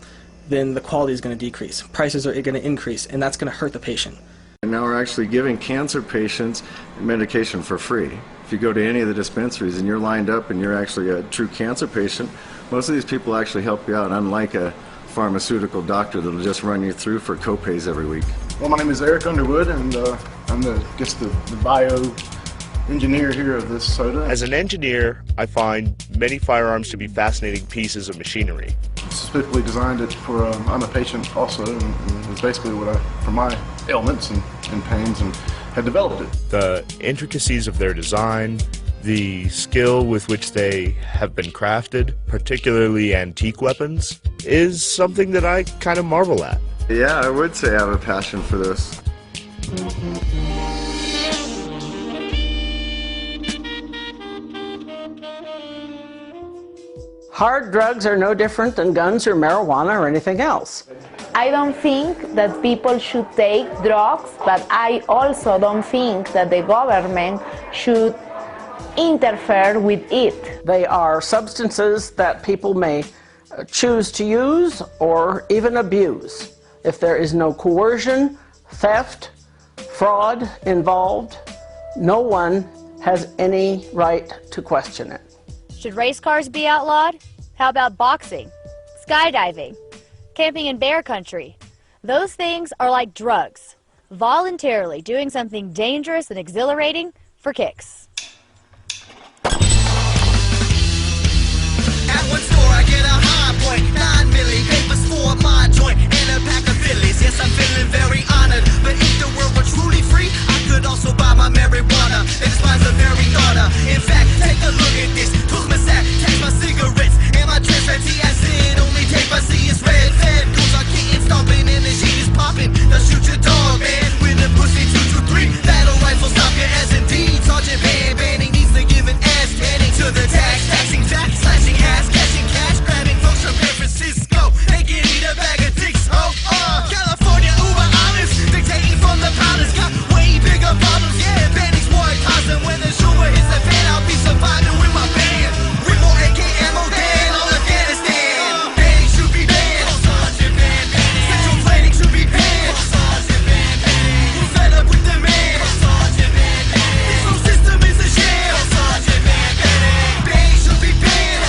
then the quality is going to decrease. Prices are going to increase, and that's going to hurt the patient. And now we're actually giving cancer patients medication for free. If you go to any of the dispensaries and you're lined up and you're actually a true cancer patient, most of these people actually help you out, unlike a pharmaceutical doctor that'll just run you through for co-pays every week. Well, my name is Eric Underwood, and I'm the bio engineer here of this soda. As an engineer, I find many firearms to be fascinating pieces of machinery. Specifically designed it for, I'm a patient also, and it's basically what for my ailments and pains, and had developed it. The intricacies of their design, the skill with which they have been crafted, particularly antique weapons, is something that I kind of marvel at. Yeah, I would say I have a passion for this. Hard drugs are no different than guns or marijuana or anything else. I don't think that people should take drugs, but I also don't think that the government should interfere with it. They are substances that people may choose to use or even abuse. If there is no coercion, theft, fraud involved, no one has any right to question it. Should race cars be outlawed? How about boxing, skydiving, camping in bear country? Those things are like drugs, voluntarily doing something dangerous and exhilarating for kicks. At one store I get a high point, 9 milli, papers for my joint, and a pack of Phillies. Yes, I'm feeling very honored, but if the world were truly free, I could also buy my marijuana. It inspires the very thought of. In fact, take a look at this. Close my sack, catch my cigarettes, and my transfer acid. Only tape I see is red. Fed goes on kitten stomping, and the sheet is popping. Now shoot your dog, man, with a pussy 223. Battle rifle stop you as indeed. Sergeant Van Banning needs to give an ass panning to the tax, taxing fat, slashing ass, catching cash, grabbing folks from San Francisco. They can eat a bag of dicks, ho. California, uber honest, dictating from the palace. Got way bigger problems, yeah. Banning's more constant. When the Schumer hits the fan, I'll be surviving with my band. With more AK ammo than all Afghanistan. Banning should be banned. Sexual planning should be banned. We're fed up with the man. This whole system is a sham. Banning should be banned.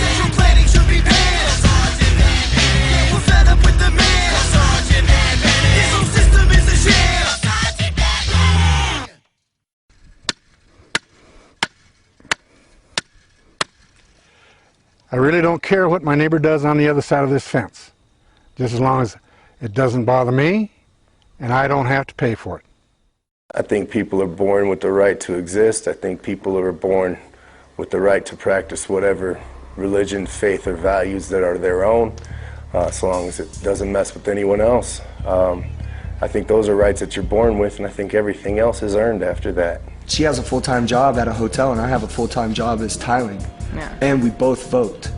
Sexual planning should be banned. We're fed up with the man. This whole system is a sham. I really don't care what my neighbor does on the other side of this fence, just as long as it doesn't bother me and I don't have to pay for it. I think people are born with the right to exist. I think people are born with the right to practice whatever religion, faith, or values that are their own, as long as it doesn't mess with anyone else. I think those are rights that you're born with, and I think everything else is earned after that. She has a full-time job at a hotel, and I have a full-time job as tiling. Yeah. And we both vote.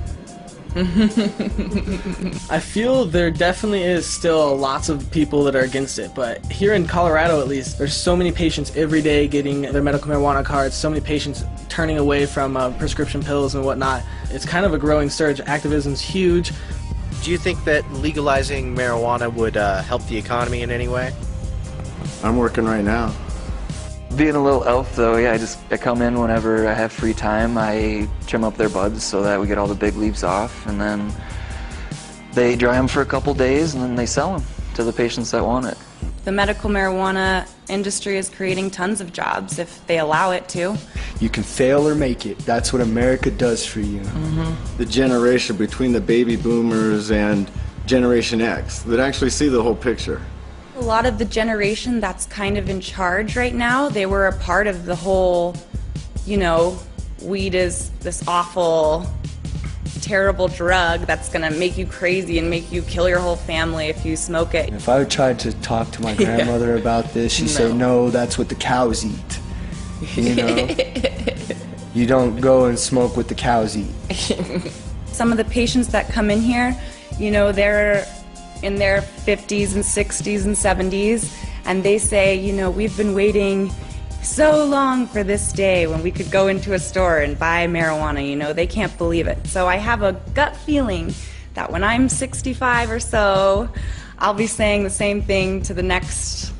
I feel there definitely is still lots of people that are against it, but here in Colorado at least, there's so many patients every day getting their medical marijuana cards, so many patients turning away from prescription pills and whatnot. It's kind of a growing surge. Activism's huge. Do you think that legalizing marijuana would help the economy in any way? I'm working right now. Being a little elf though, yeah, I come in whenever I have free time. I trim up their buds so that we get all the big leaves off, and then they dry them for a couple days and then they sell them to the patients that want it. The medical marijuana industry is creating tons of jobs if they allow it to. You can fail or make it. That's what America does for you. The generation between the baby boomers and Generation X that actually see the whole picture. A lot of the generation that's kind of in charge right now, they were a part of the whole, you know, weed is this awful, terrible drug that's gonna make you crazy and make you kill your whole family if you smoke it. If I tried to talk to my grandmother about this, she'd say, no, that's what the cows eat. You know? You don't go and smoke what the cows eat. Some of the patients that come in here, you know, they're in their 50s and 60s and 70s, and they say, you know, we've been waiting so long for this day when we could go into a store and buy marijuana, you know, they can't believe it. So I have a gut feeling that when I'm 65 or so, I'll be saying the same thing to the next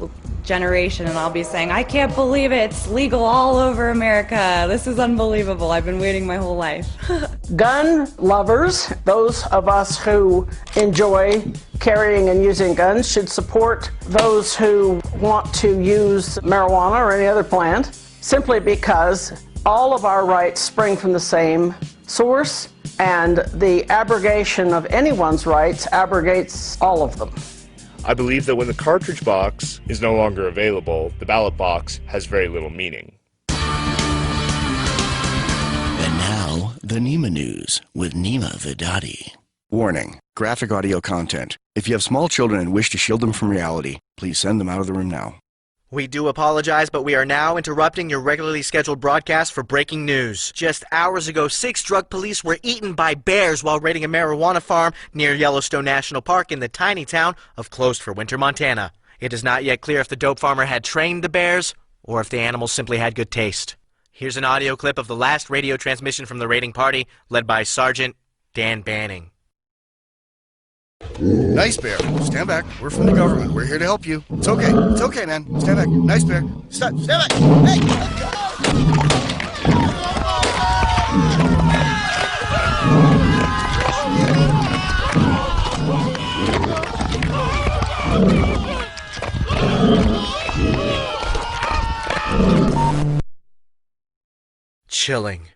generation, and I'll be saying, I can't believe it, it's legal all over America. This is unbelievable. I've been waiting my whole life. Gun lovers, those of us who enjoy carrying and using guns, should support those who want to use marijuana or any other plant, simply because all of our rights spring from the same source, and the abrogation of anyone's rights abrogates all of them. I believe that when the cartridge box is no longer available, the ballot box has very little meaning. And now, the NEMA News with Nima Vidadi. Warning: graphic audio content. If you have small children and wish to shield them from reality, please send them out of the room now. We do apologize, but we are now interrupting your regularly scheduled broadcast for breaking news. Just hours ago, 6 drug police were eaten by bears while raiding a marijuana farm near Yellowstone National Park in the tiny town of Closed for Winter, Montana. It is not yet clear if the dope farmer had trained the bears or if the animals simply had good taste. Here's an audio clip of the last radio transmission from the raiding party, led by Sergeant Dan Banning. Nice bear. Stand back. We're from the government. We're here to help you. It's okay. It's okay, man. Stand back. Nice bear. Stand back. Hey! Chilling.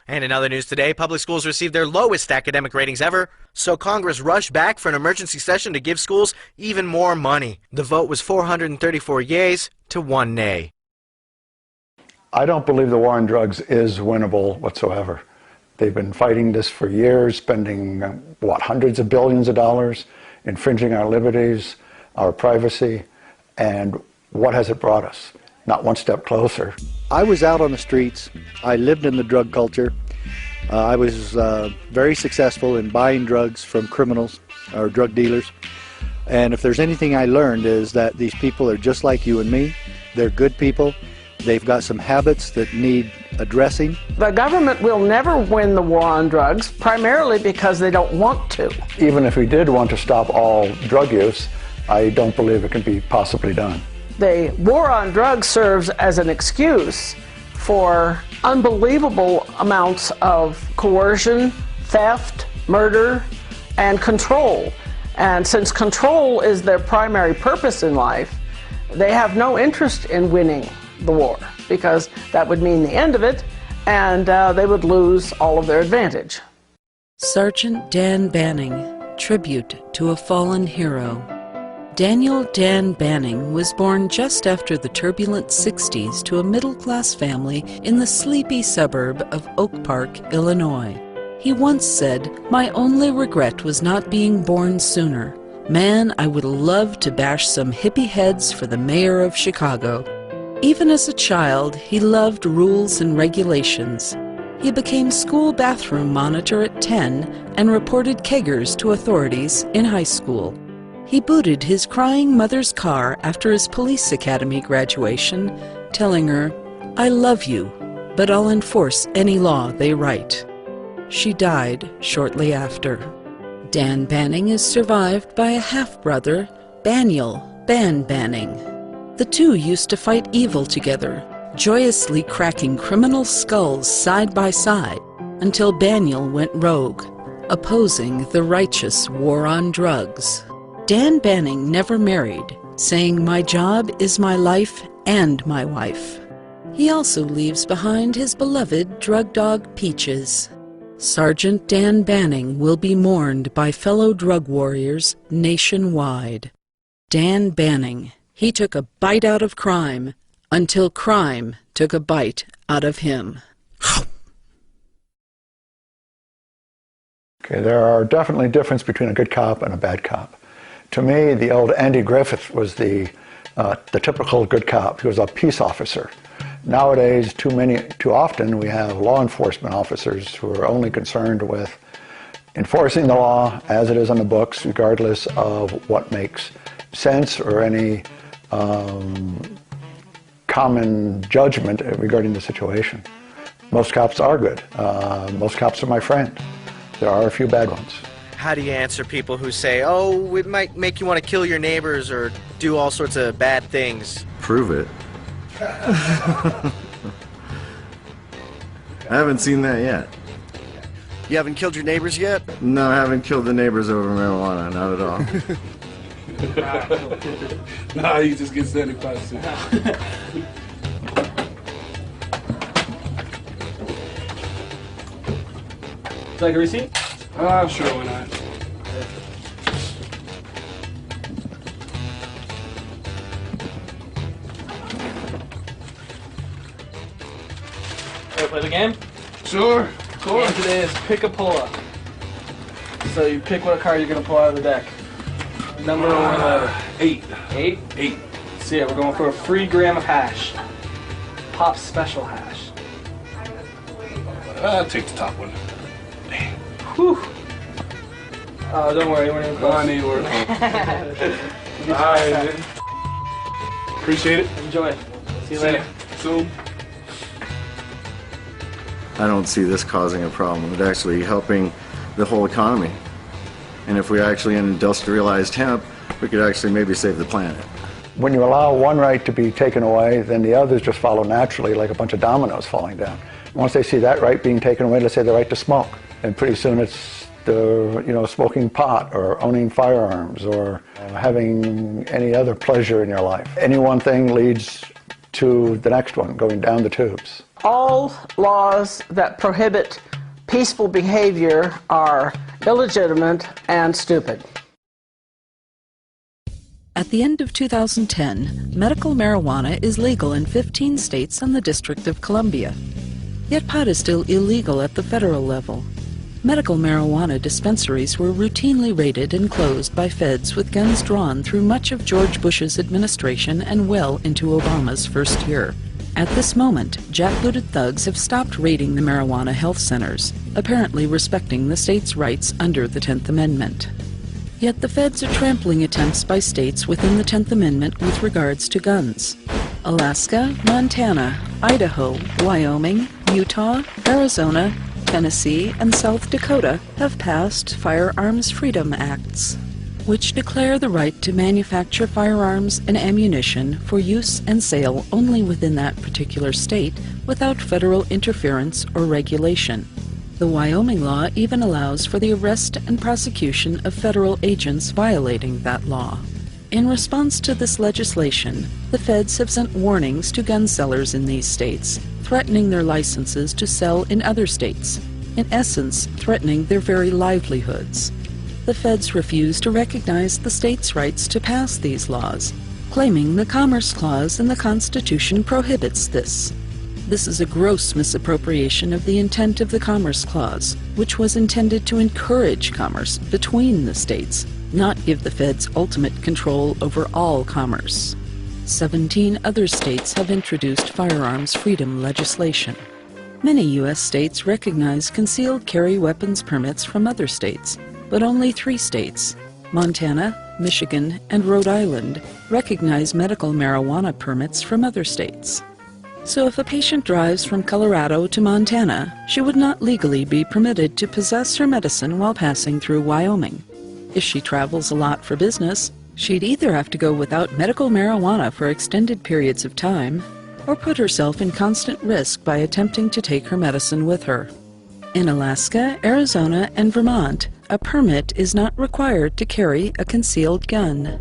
And in other news today, public schools received their lowest academic ratings ever, so Congress rushed back for an emergency session to give schools even more money. The vote was 434 yeas to 1 nay. I don't believe the war on drugs is winnable whatsoever. They've been fighting this for years, spending, hundreds of billions of dollars, infringing our liberties, our privacy, and what has it brought us? Not one step closer. I was out on the streets. I lived in the drug culture. I was very successful in buying drugs from criminals or drug dealers. And if there's anything I learned is that these people are just like you and me. They're good people. They've got some habits that need addressing. The government will never win the war on drugs, primarily because they don't want to. Even if we did want to stop all drug use, I don't believe it can be possibly done. The war on drugs serves as an excuse for unbelievable amounts of coercion, theft, murder, and control. And since control is their primary purpose in life, they have no interest in winning the war, because that would mean the end of it, and they would lose all of their advantage. Sergeant Dan Banning, tribute to a fallen hero. Daniel Dan Banning was born just after the turbulent 60s to a middle-class family in the sleepy suburb of Oak Park, Illinois. He once said, "My only regret was not being born sooner. Man, I would love to bash some hippie heads for the mayor of Chicago." Even as a child, he loved rules and regulations. He became school bathroom monitor at 10 and reported keggers to authorities in high school. He booted his crying mother's car after his police academy graduation, telling her, "I love you, but I'll enforce any law they write." She died shortly after. Dan Banning is survived by a half-brother, Baniel Ban Banning. The two used to fight evil together, joyously cracking criminal skulls side by side, until Baniel went rogue, opposing the righteous war on drugs. Dan Banning never married, saying, "My job is my life and my wife." He also leaves behind his beloved drug dog Peaches. Sergeant Dan Banning will be mourned by fellow drug warriors nationwide. Dan Banning, he took a bite out of crime until crime took a bite out of him. Okay, there are definitely differences between a good cop and a bad cop. To me, the old Andy Griffith was the typical good cop. He was a peace officer. Nowadays, too often, we have law enforcement officers who are only concerned with enforcing the law as it is on the books, regardless of what makes sense or any common judgment regarding the situation. Most cops are good. Most cops are my friend. There are a few bad ones. How do you answer people who say, "Oh, it might make you want to kill your neighbors or do all sorts of bad things"? Prove it. I haven't seen that yet. You haven't killed your neighbors yet? No, I haven't killed the neighbors over marijuana, not at all. Nah, he just gets 75 cents. Like a receipt? Sure, why not? Ready to play the game? Sure, of course. The game today is pick a pull-up. So you pick what card you're going to pull out of the deck. Number or letter? 8. 8? 8. So yeah, we're going for a free gram of hash. Pop special hash. I'll take the top one. Whew. Oh, don't worry, we're in I need work. Alright. Appreciate it. Enjoy. See you later. Soon. I don't see this causing a problem. It's actually helping the whole economy. And if we actually industrialized hemp, we could actually maybe save the planet. When you allow one right to be taken away, then the others just follow naturally like a bunch of dominoes falling down. Once they see that right being taken away, let's say the right to smoke, and pretty soon it's the smoking pot or owning firearms or having any other pleasure in your life. Any one thing leads to the next one, going down the tubes. All laws that prohibit peaceful behavior are illegitimate and stupid. At the end of 2010, medical marijuana is legal in 15 states and the District of Columbia. Yet pot is still illegal at the federal level. Medical marijuana dispensaries were routinely raided and closed by feds with guns drawn through much of George Bush's administration and well into Obama's first year. At this moment, jackbooted thugs have stopped raiding the marijuana health centers, apparently respecting the state's rights under the 10th Amendment. Yet the feds are trampling attempts by states within the 10th Amendment with regards to guns. Alaska, Montana, Idaho, Wyoming, Utah, Arizona, Tennessee, and South Dakota have passed Firearms Freedom Acts, which declare the right to manufacture firearms and ammunition for use and sale only within that particular state without federal interference or regulation. The Wyoming law even allows for the arrest and prosecution of federal agents violating that law. In response to this legislation, the feds have sent warnings to gun sellers in these states, threatening their licenses to sell in other states, in essence threatening their very livelihoods. The feds refuse to recognize the states' rights to pass these laws, claiming the Commerce Clause in the Constitution prohibits this. This is a gross misappropriation of the intent of the Commerce Clause, which was intended to encourage commerce between the states, not give the feds ultimate control over all commerce. 17 other states have introduced firearms freedom legislation. Many U.S. states recognize concealed carry weapons permits from other states, but only 3 states, Montana, Michigan, and Rhode Island, recognize medical marijuana permits from other states. So if a patient drives from Colorado to Montana, she would not legally be permitted to possess her medicine while passing through Wyoming. If she travels a lot for business, she'd either have to go without medical marijuana for extended periods of time, or put herself in constant risk by attempting to take her medicine with her. In Alaska, Arizona, and Vermont, a permit is not required to carry a concealed gun.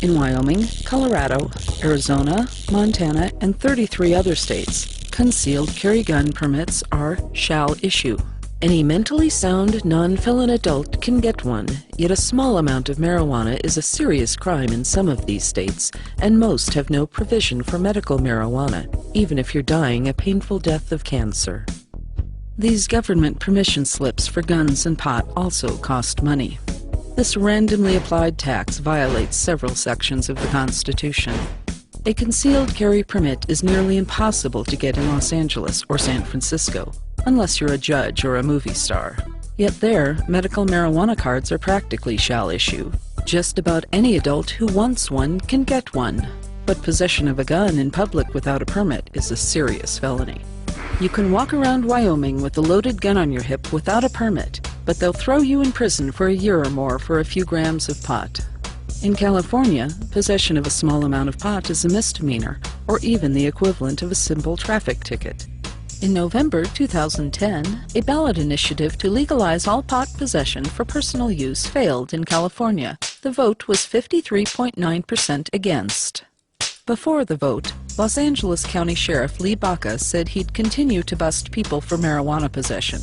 In Wyoming, Colorado, Arizona, Montana, and 33 other states, concealed carry gun permits are shall issue. Any mentally sound, non-felon adult can get one, yet a small amount of marijuana is a serious crime in some of these states, and most have no provision for medical marijuana, even if you're dying a painful death of cancer. These government permission slips for guns and pot also cost money. This randomly applied tax violates several sections of the Constitution. A concealed carry permit is nearly impossible to get in Los Angeles or San Francisco, unless you're a judge or a movie star. Yet there, medical marijuana cards are practically shall issue. Just about any adult who wants one can get one, but possession of a gun in public without a permit is a serious felony. You can walk around Wyoming with a loaded gun on your hip without a permit, but they'll throw you in prison for a year or more for a few grams of pot. In California, possession of a small amount of pot is a misdemeanor, or even the equivalent of a simple traffic ticket. In November 2010, a ballot initiative to legalize all pot possession for personal use failed in California. The vote was 53.9% against. Before the vote, Los Angeles County Sheriff Lee Baca said he'd continue to bust people for marijuana possession,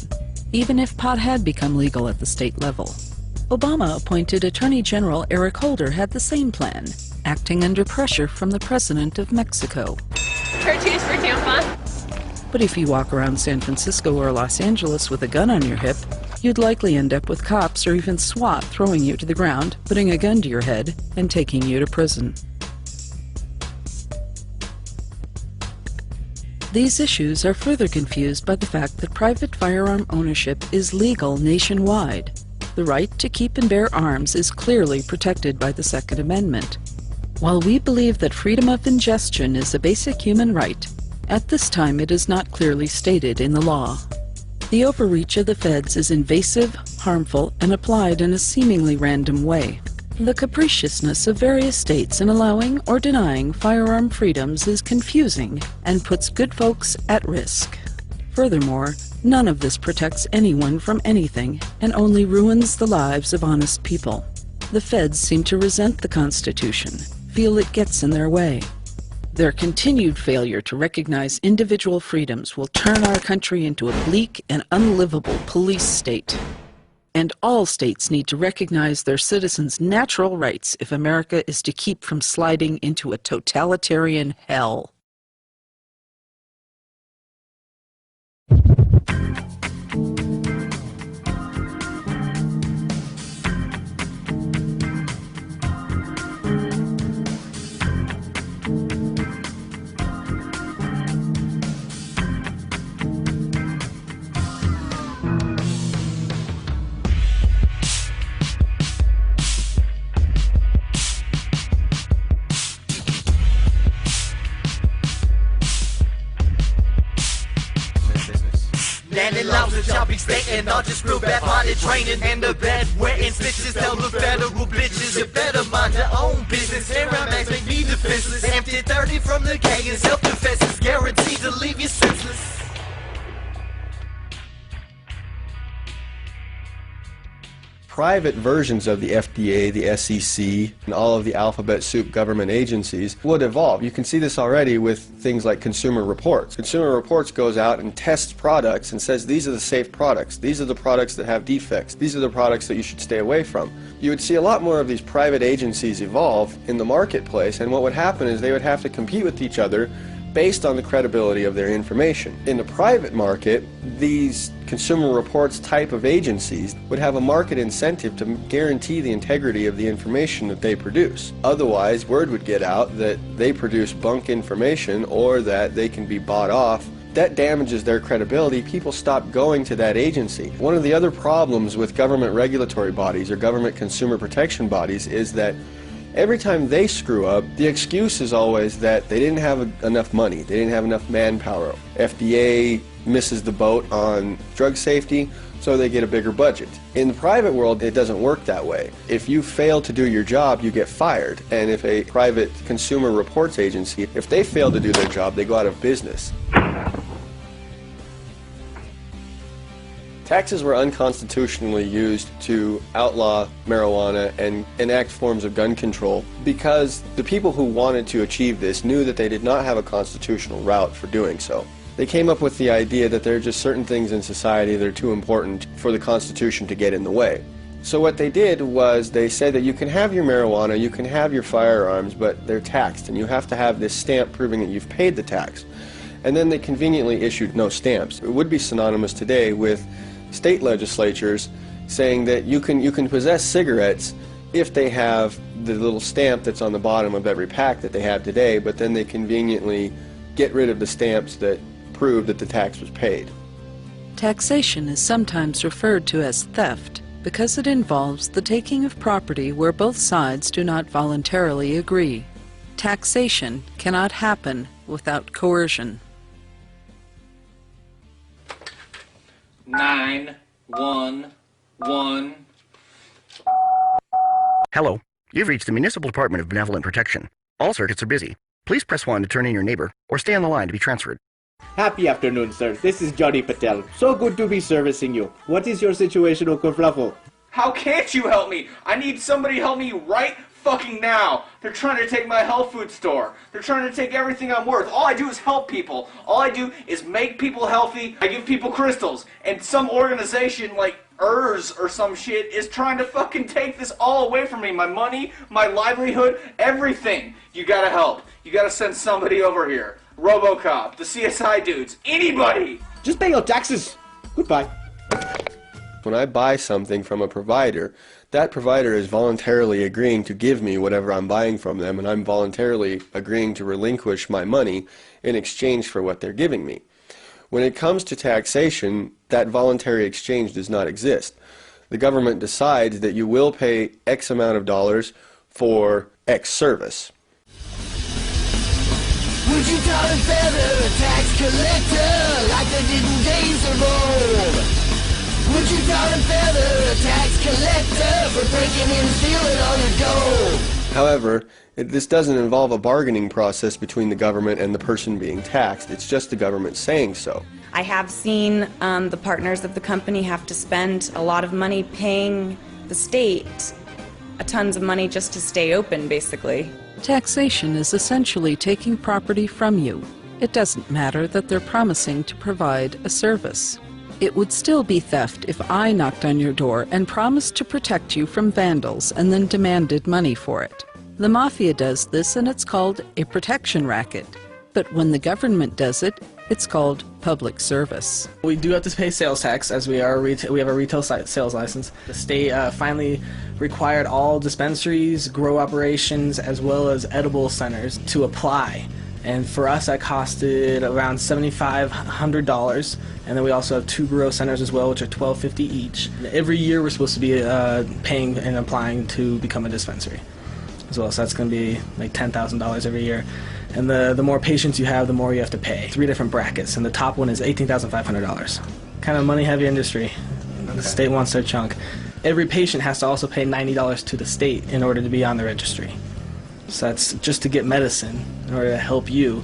even if pot had become legal at the state level. Obama-appointed Attorney General Eric Holder had the same plan, acting under pressure from the President of Mexico. Cartouche for tampon. But if you walk around San Francisco or Los Angeles with a gun on your hip, you'd likely end up with cops or even SWAT throwing you to the ground, putting a gun to your head, and taking you to prison. These issues are further confused by the fact that private firearm ownership is legal nationwide. The right to keep and bear arms is clearly protected by the Second Amendment. While we believe that freedom of ingestion is a basic human right, at this time it is not clearly stated in the law. The overreach of the feds is invasive, harmful, and applied in a seemingly random way. The capriciousness of various states in allowing or denying firearm freedoms is confusing and puts good folks at risk. Furthermore, none of this protects anyone from anything and only ruins the lives of honest people. The feds seem to resent the Constitution, feel it gets in their way. Their continued failure to recognize individual freedoms will turn our country into a bleak and unlivable police state. And all states need to recognize their citizens' natural rights if America is to keep from sliding into a totalitarian hell. Landing lounge and chopping steak and not just real bad body training and the bed wetting stitches. Tell the federal bitches you better mind your own business. Around max make me defenseless. Empty 30 from the gang and self-defense is guaranteed to leave you senseless. Private versions of the FDA, the SEC, and all of the alphabet soup government agencies would evolve. You can see this already with things like Consumer Reports. Consumer Reports goes out and tests products and says these are the safe products, these are the products that have defects, these are the products that you should stay away from. You would see a lot more of these private agencies evolve in the marketplace, and what would happen is they would have to compete with each other based on the credibility of their information. In the private market, these Consumer Reports type of agencies would have a market incentive to guarantee the integrity of the information that they produce. Otherwise, word would get out that they produce bunk information or that they can be bought off. That damages their credibility. People stop going to that agency. One of the other problems with government regulatory bodies or government consumer protection bodies is that every time they screw up, the excuse is always that they didn't have enough money, they didn't have enough manpower. FDA misses the boat on drug safety, so they get a bigger budget. In the private world, it doesn't work that way. If you fail to do your job, you get fired. And if a private consumer reports agency, if they fail to do their job, they go out of business. Taxes were unconstitutionally used to outlaw marijuana and enact forms of gun control because the people who wanted to achieve this knew that they did not have a constitutional route for doing so. They came up with the idea that there are just certain things in society that are too important for the Constitution to get in the way. So what they did was they said that you can have your marijuana, you can have your firearms, but they're taxed, and you have to have this stamp proving that you've paid the tax. And then they conveniently issued no stamps. It would be synonymous today with state legislatures saying that you can possess cigarettes if they have the little stamp that's on the bottom of every pack that they have today, but then they conveniently get rid of the stamps that prove that the tax was paid. Taxation is sometimes referred to as theft because it involves the taking of property where both sides do not voluntarily agree. Taxation cannot happen without coercion. 911. Hello. You've reached the Municipal Department of Benevolent Protection. All circuits are busy. Please press 1 to turn in your neighbor, or stay on the line to be transferred. Happy afternoon, sir. This is Johnny Patel. So good to be servicing you. What is your situation, Okurfluffle? How can't you help me? I need somebody to help me right fucking now. They're trying to take my health food store. They're trying to take everything I'm worth. All I do is help people. All I do is make people healthy. I give people crystals. And some organization like ERS or some shit is trying to fucking take this all away from me. My money, my livelihood, everything. You gotta help. You gotta send somebody over here. RoboCop, the CSI dudes, anybody! Just pay your taxes. Goodbye. When I buy something from a provider, that provider is voluntarily agreeing to give me whatever I'm buying from them, and I'm voluntarily agreeing to relinquish my money in exchange for what they're giving me. When it comes to taxation, that voluntary exchange does not exist. The government decides that you will pay X amount of dollars for X service. Would you call it feather a tax collector like they did in days of old? Would you call it feather a tax collector for breaking in and stealing all your gold? However, this doesn't involve a bargaining process between the government and the person being taxed. It's just the government saying so. I have seen the partners of the company have to spend a lot of money paying the state tons of money just to stay open, basically. Taxation is essentially taking property from you. It doesn't matter that they're promising to provide a service. It would still be theft if I knocked on your door and promised to protect you from vandals and then demanded money for it. The mafia does this and it's called a protection racket. But when the government does it, it's called public service. We do have to pay sales tax as we have a retail sales license. The state finally required all dispensaries, grow operations, as well as edible centers to apply. And for us, that costed around $7,500. And then we also have 2 grow centers as well, which are $1,250 each. And every year we're supposed to be paying and applying to become a dispensary as well. So that's going to be like $10,000 every year. And the more patients you have, the more you have to pay. 3 different brackets, and the top one is $18,500. Kind of money-heavy industry. The state wants their chunk. Every patient has to also pay $90 to the state in order to be on the registry. So that's just to get medicine. In order to help you,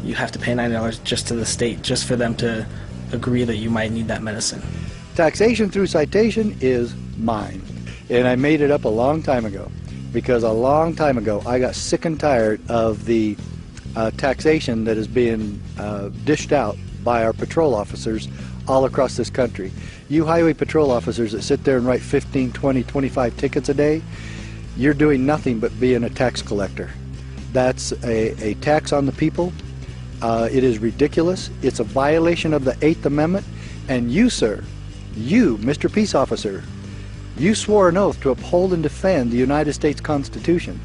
you have to pay $90 just to the state, just for them to agree that you might need that medicine. Taxation through citation is mine. And I made it up a long time ago, because a long time ago I got sick and tired of the taxation that is being dished out by our patrol officers all across this country. You highway patrol officers that sit there and write 15, 20, 25 tickets a day, you're doing nothing but being a tax collector. That's a tax on the people. It is ridiculous. It's a violation of the 8th Amendment. And you, sir, you, Mr. Peace Officer, you swore an oath to uphold and defend the United States Constitution.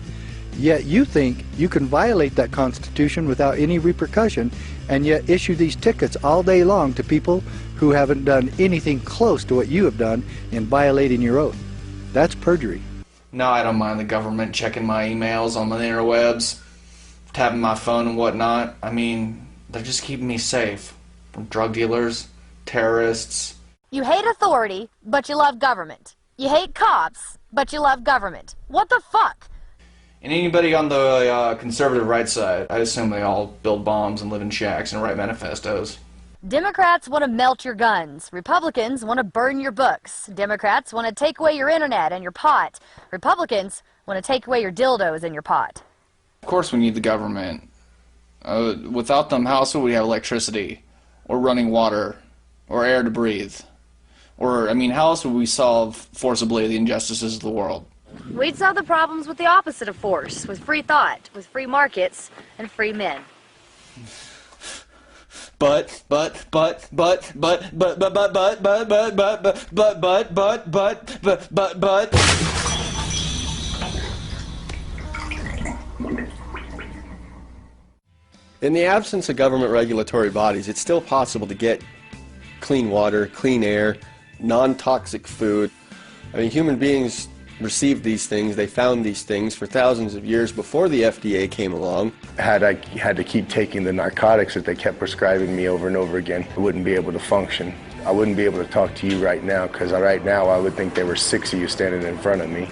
Yet you think you can violate that Constitution without any repercussion, and yet issue these tickets all day long to people who haven't done anything close to what you have done in violating your oath. That's perjury. No, I don't mind the government checking my emails on the interwebs, tapping my phone and whatnot. I mean, they're just keeping me safe from drug dealers, terrorists. You hate authority, but you love government. You hate cops, but you love government. What the fuck? And anybody on the conservative right side, I assume they all build bombs and live in shacks and write manifestos. Democrats want to melt your guns. Republicans want to burn your books. Democrats want to take away your internet and your pot. Republicans want to take away your dildos and your pot. Of course we need the government. Without them, how else would we have electricity, or running water, or air to breathe? Or, I mean, how else would we solve forcibly the injustices of the world? We'd solve the problems with the opposite of force, with free thought, with free markets, and free men. But. In the absence of government regulatory bodies, it's still possible to get clean water, clean air, non-toxic food. I mean, human beings received these things, they found these things for thousands of years before the FDA came along. Had I had to keep taking the narcotics that they kept prescribing me over and over again, I wouldn't be able to function. I wouldn't be able to talk to you right now, because right now I would think there were 6 of you standing in front of me.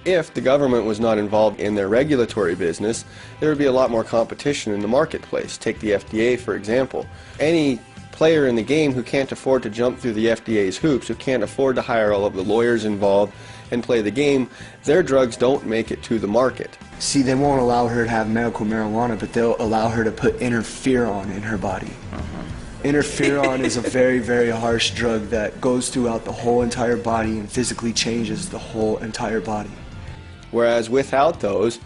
If the government was not involved in their regulatory business, there would be a lot more competition in the marketplace. Take the FDA, for example. Any player in the game who can't afford to jump through the FDA's hoops, who can't afford to hire all of the lawyers involved and play the game, their drugs don't make it to the market. See, they won't allow her to have medical marijuana, but they'll allow her to put interferon in her body. Interferon is a very, very harsh drug that goes throughout the whole entire body and physically changes the whole entire body. Whereas without those,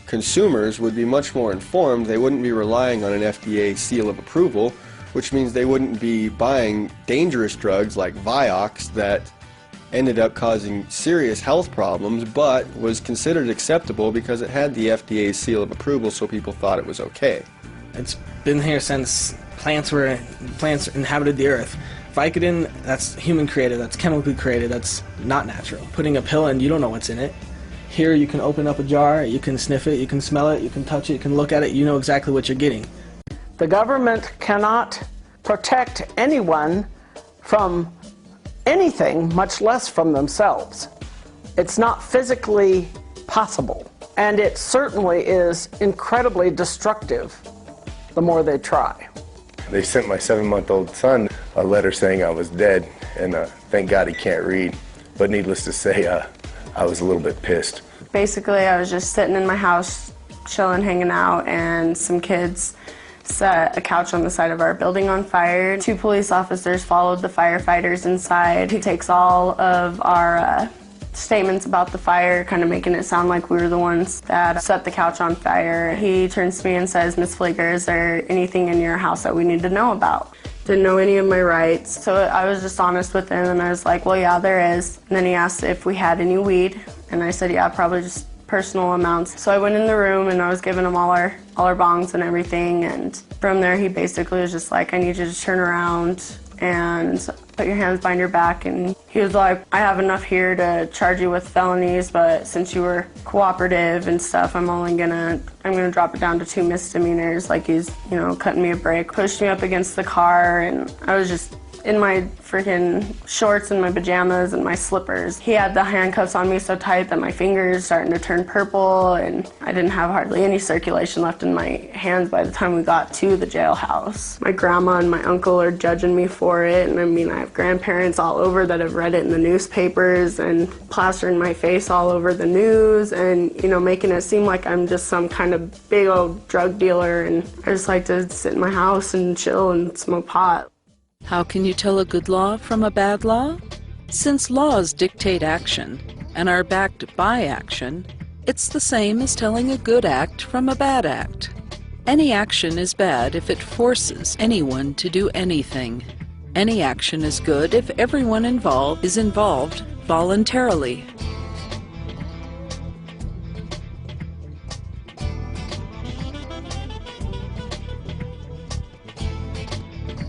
consumers would be much more informed. They wouldn't be relying on an FDA seal of approval, which means they wouldn't be buying dangerous drugs like Vioxx that ended up causing serious health problems, but was considered acceptable because it had the FDA's seal of approval, so people thought it was okay. It's been here since plants inhabited the earth. Vicodin, that's human created, that's chemically created, that's not natural. Putting a pill in, you don't know what's in it. Here you can open up a jar, you can sniff it, you can smell it, you can touch it, you can look at it, you know exactly what you're getting. The government cannot protect anyone from anything, much less from themselves. It's not physically possible, and it certainly is incredibly destructive the more they try. They sent my 7-month-old son a letter saying I was dead, and thank God he can't read. But needless to say, I was a little bit pissed. Basically, I was just sitting in my house, chilling, hanging out, and some kids set a couch on the side of our building on fire. 2 police officers followed the firefighters inside. He takes all of our statements about the fire, kind of making it sound like we were the ones that set the couch on fire. He turns to me and says, "Miss Fleeger, is there anything in your house that we need to know about?" Didn't know any of my rights, so I was just honest with him, and I was like, "Well, yeah, there is." And then he asked if we had any weed, and I said, "Yeah, probably just personal amounts." So I went in the room and I was giving him all our bongs and everything, and from there he basically was just like, "I need you to turn around and put your hands behind your back," and he was like, "I have enough here to charge you with felonies, but since you were cooperative and stuff, I'm gonna drop it down to 2 misdemeanors." Like he's, you know, cutting me a break, pushed me up against the car, and I was just in my freaking shorts and my pajamas and my slippers. He had the handcuffs on me so tight that my fingers starting to turn purple, and I didn't have hardly any circulation left in my hands by the time we got to the jailhouse. My grandma and my uncle are judging me for it, and I mean, I have grandparents all over that have read it in the newspapers and plastering my face all over the news and, you know, making it seem like I'm just some kind of big old drug dealer, and I just like to sit in my house and chill and smoke pot. How can you tell a good law from a bad law? Since laws dictate action and are backed by action, it's the same as telling a good act from a bad act. Any action is bad if it forces anyone to do anything. Any action is good if everyone involved is involved voluntarily.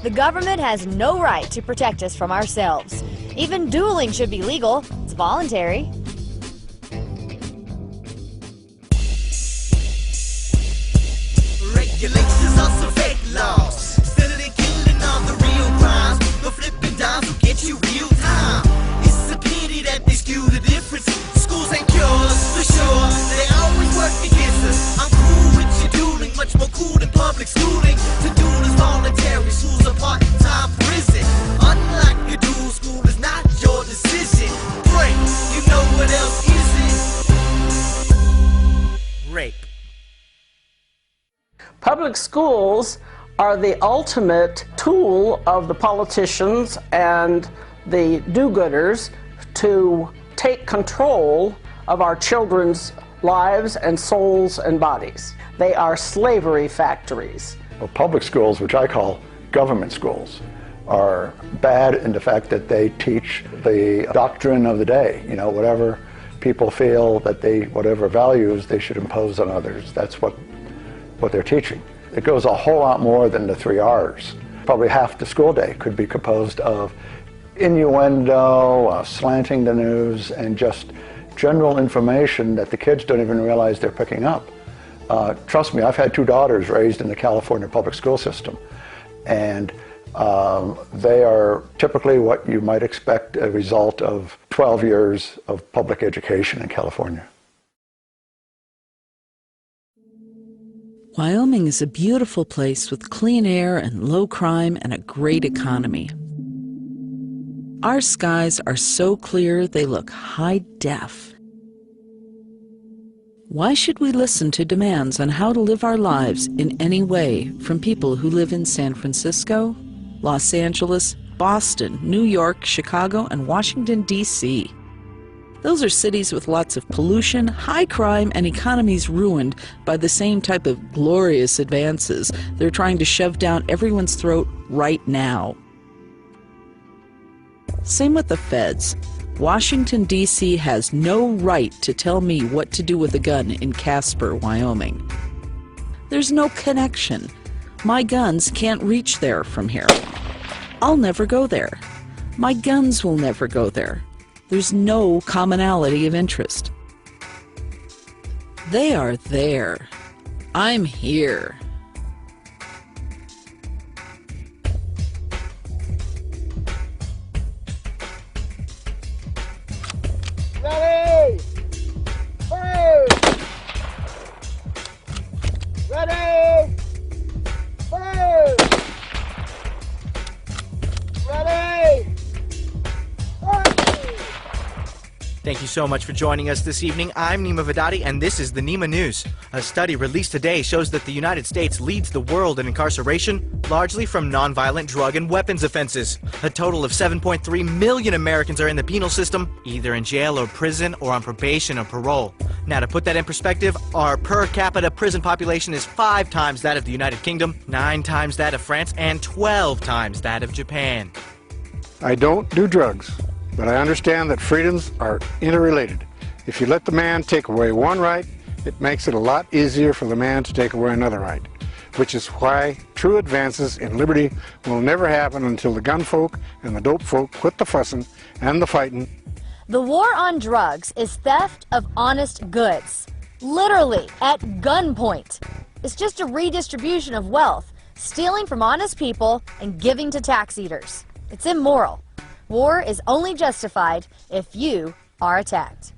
The government has no right to protect us from ourselves. Even dueling should be legal. It's voluntary. Regulations are some fake laws. Instead of they killing all the real crimes, the flipping dimes will get you real time. It's a pity that they skew the difference. Schools ain't cures, for sure. They always work against us. I'm cool with you dueling, much more cool than public schooling. To duel is voluntary, schools are part-time prison. Unlike a dual, school is not your decision. Break, you know what else is it? Rape. Public schools are the ultimate tool of the politicians and the do-gooders to take control of our children's lives and souls and bodies. They are slavery factories. Well, public schools, which I call government schools, are bad in the fact that they teach the doctrine of the day. You know, whatever people feel that whatever values they should impose on others, that's what they're teaching. It goes a whole lot more than the 3 R's. Probably half the school day could be composed of innuendo, slanting the news, and just general information that the kids don't even realize they're picking up. Trust me, I've had 2 daughters raised in the California public school system, and they are typically what you might expect a result of 12 years of public education in California. Wyoming is a beautiful place with clean air and low crime and a great economy. Our skies are so clear they look high def. Why should we listen to demands on how to live our lives in any way from people who live in San Francisco, Los Angeles, Boston, New York, Chicago, and Washington, D.C.? Those are cities with lots of pollution, high crime, and economies ruined by the same type of glorious advances they're trying to shove down everyone's throat right now. Same with the feds. Washington, D.C. has no right to tell me what to do with a gun in Casper, Wyoming. There's no connection. My guns can't reach there from here. I'll never go there. My guns will never go there. There's no commonality of interest. They are there. I'm here. Ready! Fire! Ready! Fire! Ready! Fire! Thank you so much for joining us this evening. I'm Nima Vadati, and this is the Nima News. A study released today shows that the United States leads the world in incarceration, largely from nonviolent drug and weapons offenses. A total of 7.3 million Americans are in the penal system, either in jail or prison or on probation or parole. Now, to put that in perspective, our per capita prison population is 5 times that of the United Kingdom, 9 times that of France, and 12 times that of Japan. I don't do drugs, but I understand that freedoms are interrelated. If you let the man take away one right, it makes it a lot easier for the man to take away another right, which is why true advances in liberty will never happen until the gun folk and the dope folk quit the fussing and the fighting. The war on drugs is theft of honest goods, literally at gunpoint. It's just a redistribution of wealth, stealing from honest people and giving to tax eaters. It's immoral. War is only justified if you are attacked.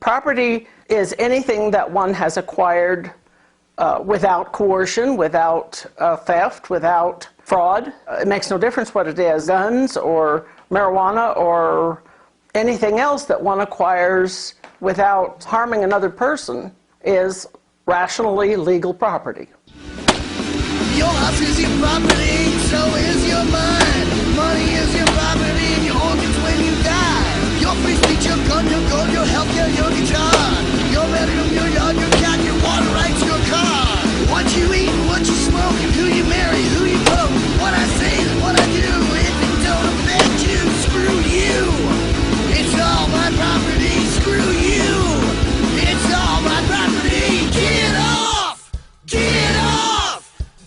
Property is anything that one has acquired without coercion, without theft, without fraud. It makes no difference what it is, guns or marijuana or anything else that one acquires without harming another person is rationally legal property. Your house is your property, so is your mind. Money is your property, and you own it when you die. Your free speech, your gun, your gold, your health care, your guitar. Your bedroom, your yard, your cat, your water rights, your car. What you eat, what you smoke, who you marry, who you vote. What I say is what I do. If it don't affect you, screw you. It's all my property, screw you. It's all my property. Get off! Get off!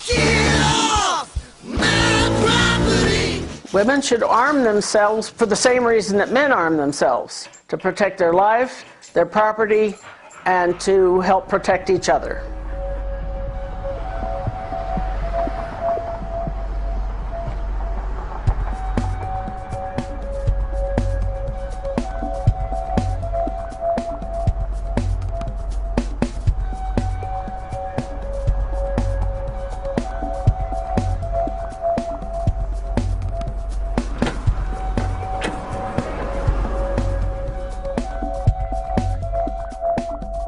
Get off my property! Women should arm themselves for the same reason that men arm themselves, to protect their life, their property, and to help protect each other.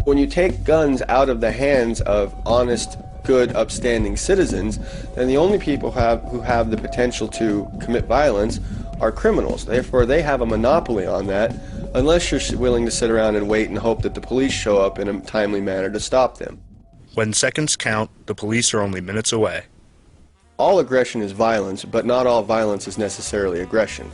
When you take guns out of the hands of honest, good, upstanding citizens, then the only people who have the potential to commit violence are criminals. Therefore, they have a monopoly on that, unless you're willing to sit around and wait and hope that the police show up in a timely manner to stop them. When seconds count, the police are only minutes away. All aggression is violence, but not all violence is necessarily aggression.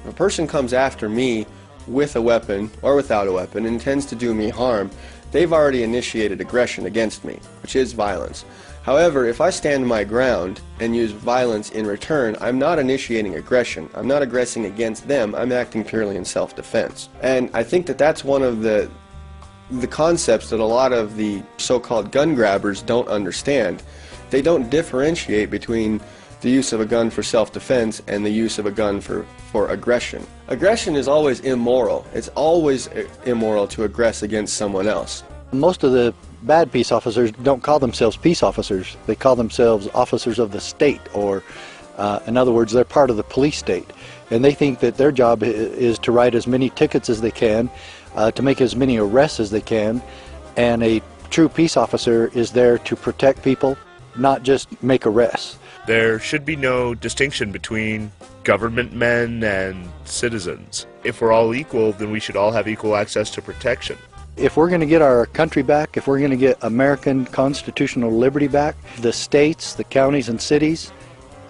If a person comes after me with a weapon or without a weapon and intends to do me harm, they've already initiated aggression against me, which is violence. However, if I stand my ground and use violence in return, I'm not initiating aggression. I'm not aggressing against them. I'm acting purely in self-defense. And I think that that's one of the concepts that a lot of the so-called gun grabbers don't understand. They don't differentiate between the use of a gun for self-defense and the use of a gun for aggression. Aggression is always immoral. It's always immoral to aggress against someone else. Most of the bad peace officers don't call themselves peace officers. They call themselves officers of the state, or in other words, they're part of the police state. And they think that their job is to write as many tickets as they can, to make as many arrests as they can, and a true peace officer is there to protect people, not just make arrests. There should be no distinction between government men and citizens. If we're all equal, then we should all have equal access to protection. If we're going to get our country back, if we're going to get American constitutional liberty back, the states, the counties and cities,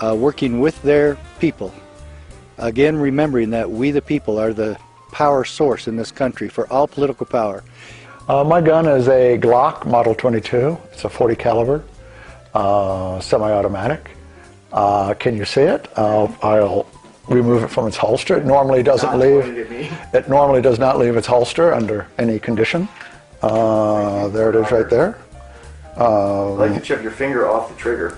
working with their people, again remembering that we the people are the power source in this country for all political power. My gun is a Glock Model 22. It's a 40 caliber, semi-automatic. Can you see it? I'll remove it from its holster. It normally doesn't leave. It normally does not leave its holster under any condition. There it is right there. I'd like to check your finger off the trigger.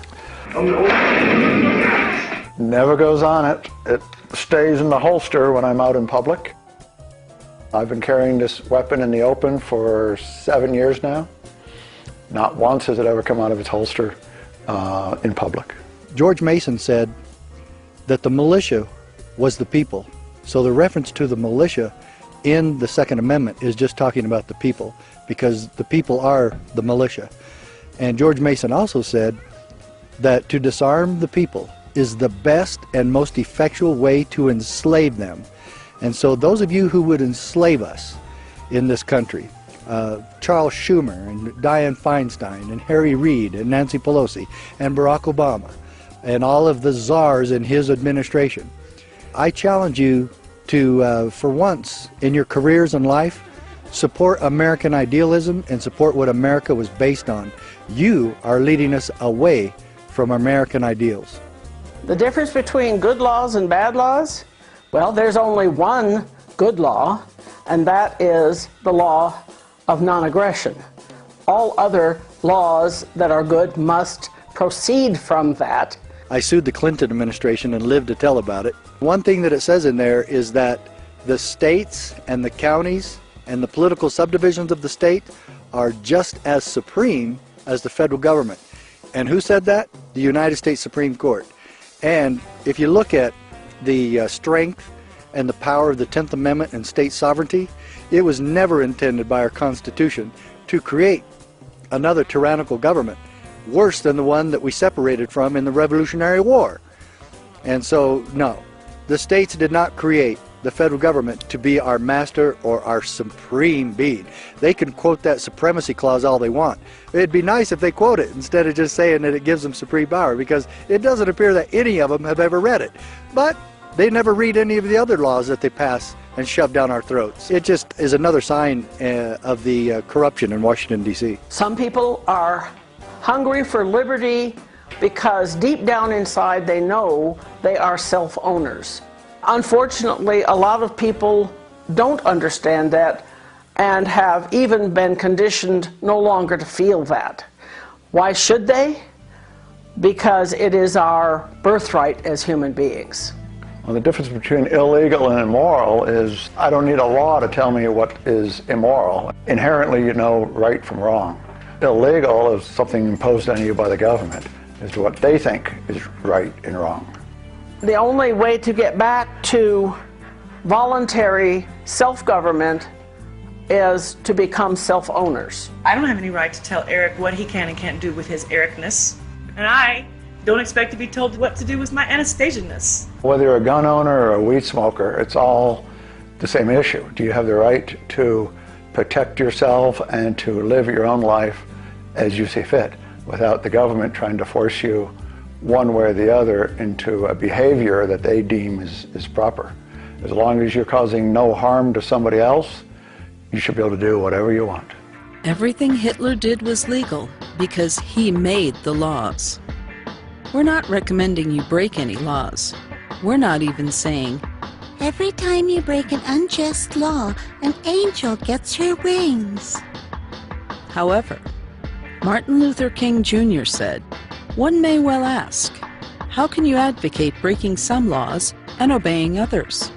Never goes on it. It stays in the holster when I'm out in public. I've been carrying this weapon in the open for 7 years now. Not once has it ever come out of its holster in public. George Mason said that the militia was the people. So the reference to the militia in the Second Amendment is just talking about the people, because the people are the militia. And George Mason also said that to disarm the people is the best and most effectual way to enslave them. And so those of you who would enslave us in this country, Charles Schumer and Dianne Feinstein and Harry Reid and Nancy Pelosi and Barack Obama and all of the czars in his administration, I challenge you to, for once in your careers and life, support American idealism and support what America was based on. You are leading us away from American ideals. The difference between good laws and bad laws? Well, there's only one good law, and that is the law of non-aggression. All other laws that are good must proceed from that. I sued the Clinton administration and lived to tell about it. One thing that it says in there is that the states and the counties and the political subdivisions of the state are just as supreme as the federal government. And who said that? The United States Supreme Court. And if you look at the strength and the power of the 10th Amendment and state sovereignty, it was never intended by our Constitution to create another tyrannical government worse than the one that we separated from in the Revolutionary War. And so, no, the states did not create the federal government to be our master or our supreme being. They can quote that supremacy clause all they want. It'd be nice if they quote it instead of just saying that it gives them supreme power, because it doesn't appear that any of them have ever read it. But they never read any of the other laws that they pass and shove down our throats. It just is another sign of the corruption in Washington, D.C. Some people are hungry for liberty because deep down inside they know they are self-owners. Unfortunately, a lot of people don't understand that and have even been conditioned no longer to feel that. Why should they? Because it is our birthright as human beings. Well, the difference between illegal and immoral is I don't need a law to tell me what is immoral. Inherently, you know right from wrong. Illegal is something imposed on you by the government as to what they think is right and wrong. The only way to get back to voluntary self-government is to become self-owners. I don't have any right to tell Eric what he can and can't do with his Ericness, and I don't expect to be told what to do with my Anastasia-ness. Whether you're a gun owner or a weed smoker, it's all the same issue. Do you have the right to protect yourself and to live your own life as you see fit, without the government trying to force you one way or the other into a behavior that they deem is proper? As long as you're causing no harm to somebody else, you should be able to do whatever you want. Everything Hitler did was legal because he made the laws. We're not recommending you break any laws. We're not even saying, every time you break an unjust law, an angel gets her wings. However, Martin Luther King Jr. said, one may well ask, how can you advocate breaking some laws and obeying others?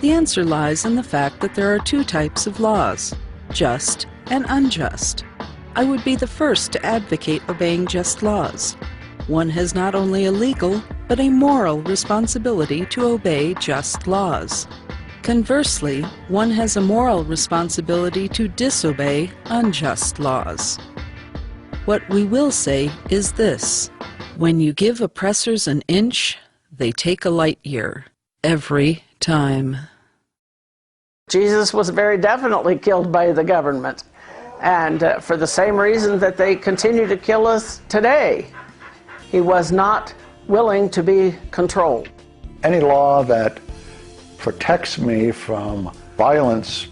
The answer lies in the fact that there are two types of laws, just and unjust. I would be the first to advocate obeying just laws. One has not only a legal, but a moral responsibility to obey just laws. Conversely, one has a moral responsibility to disobey unjust laws. What we will say is this: when you give oppressors an inch, they take a light year. Every time. Jesus was very definitely killed by the government, and for the same reason that they continue to kill us today. He was not willing to be controlled. Any law that protects me from violence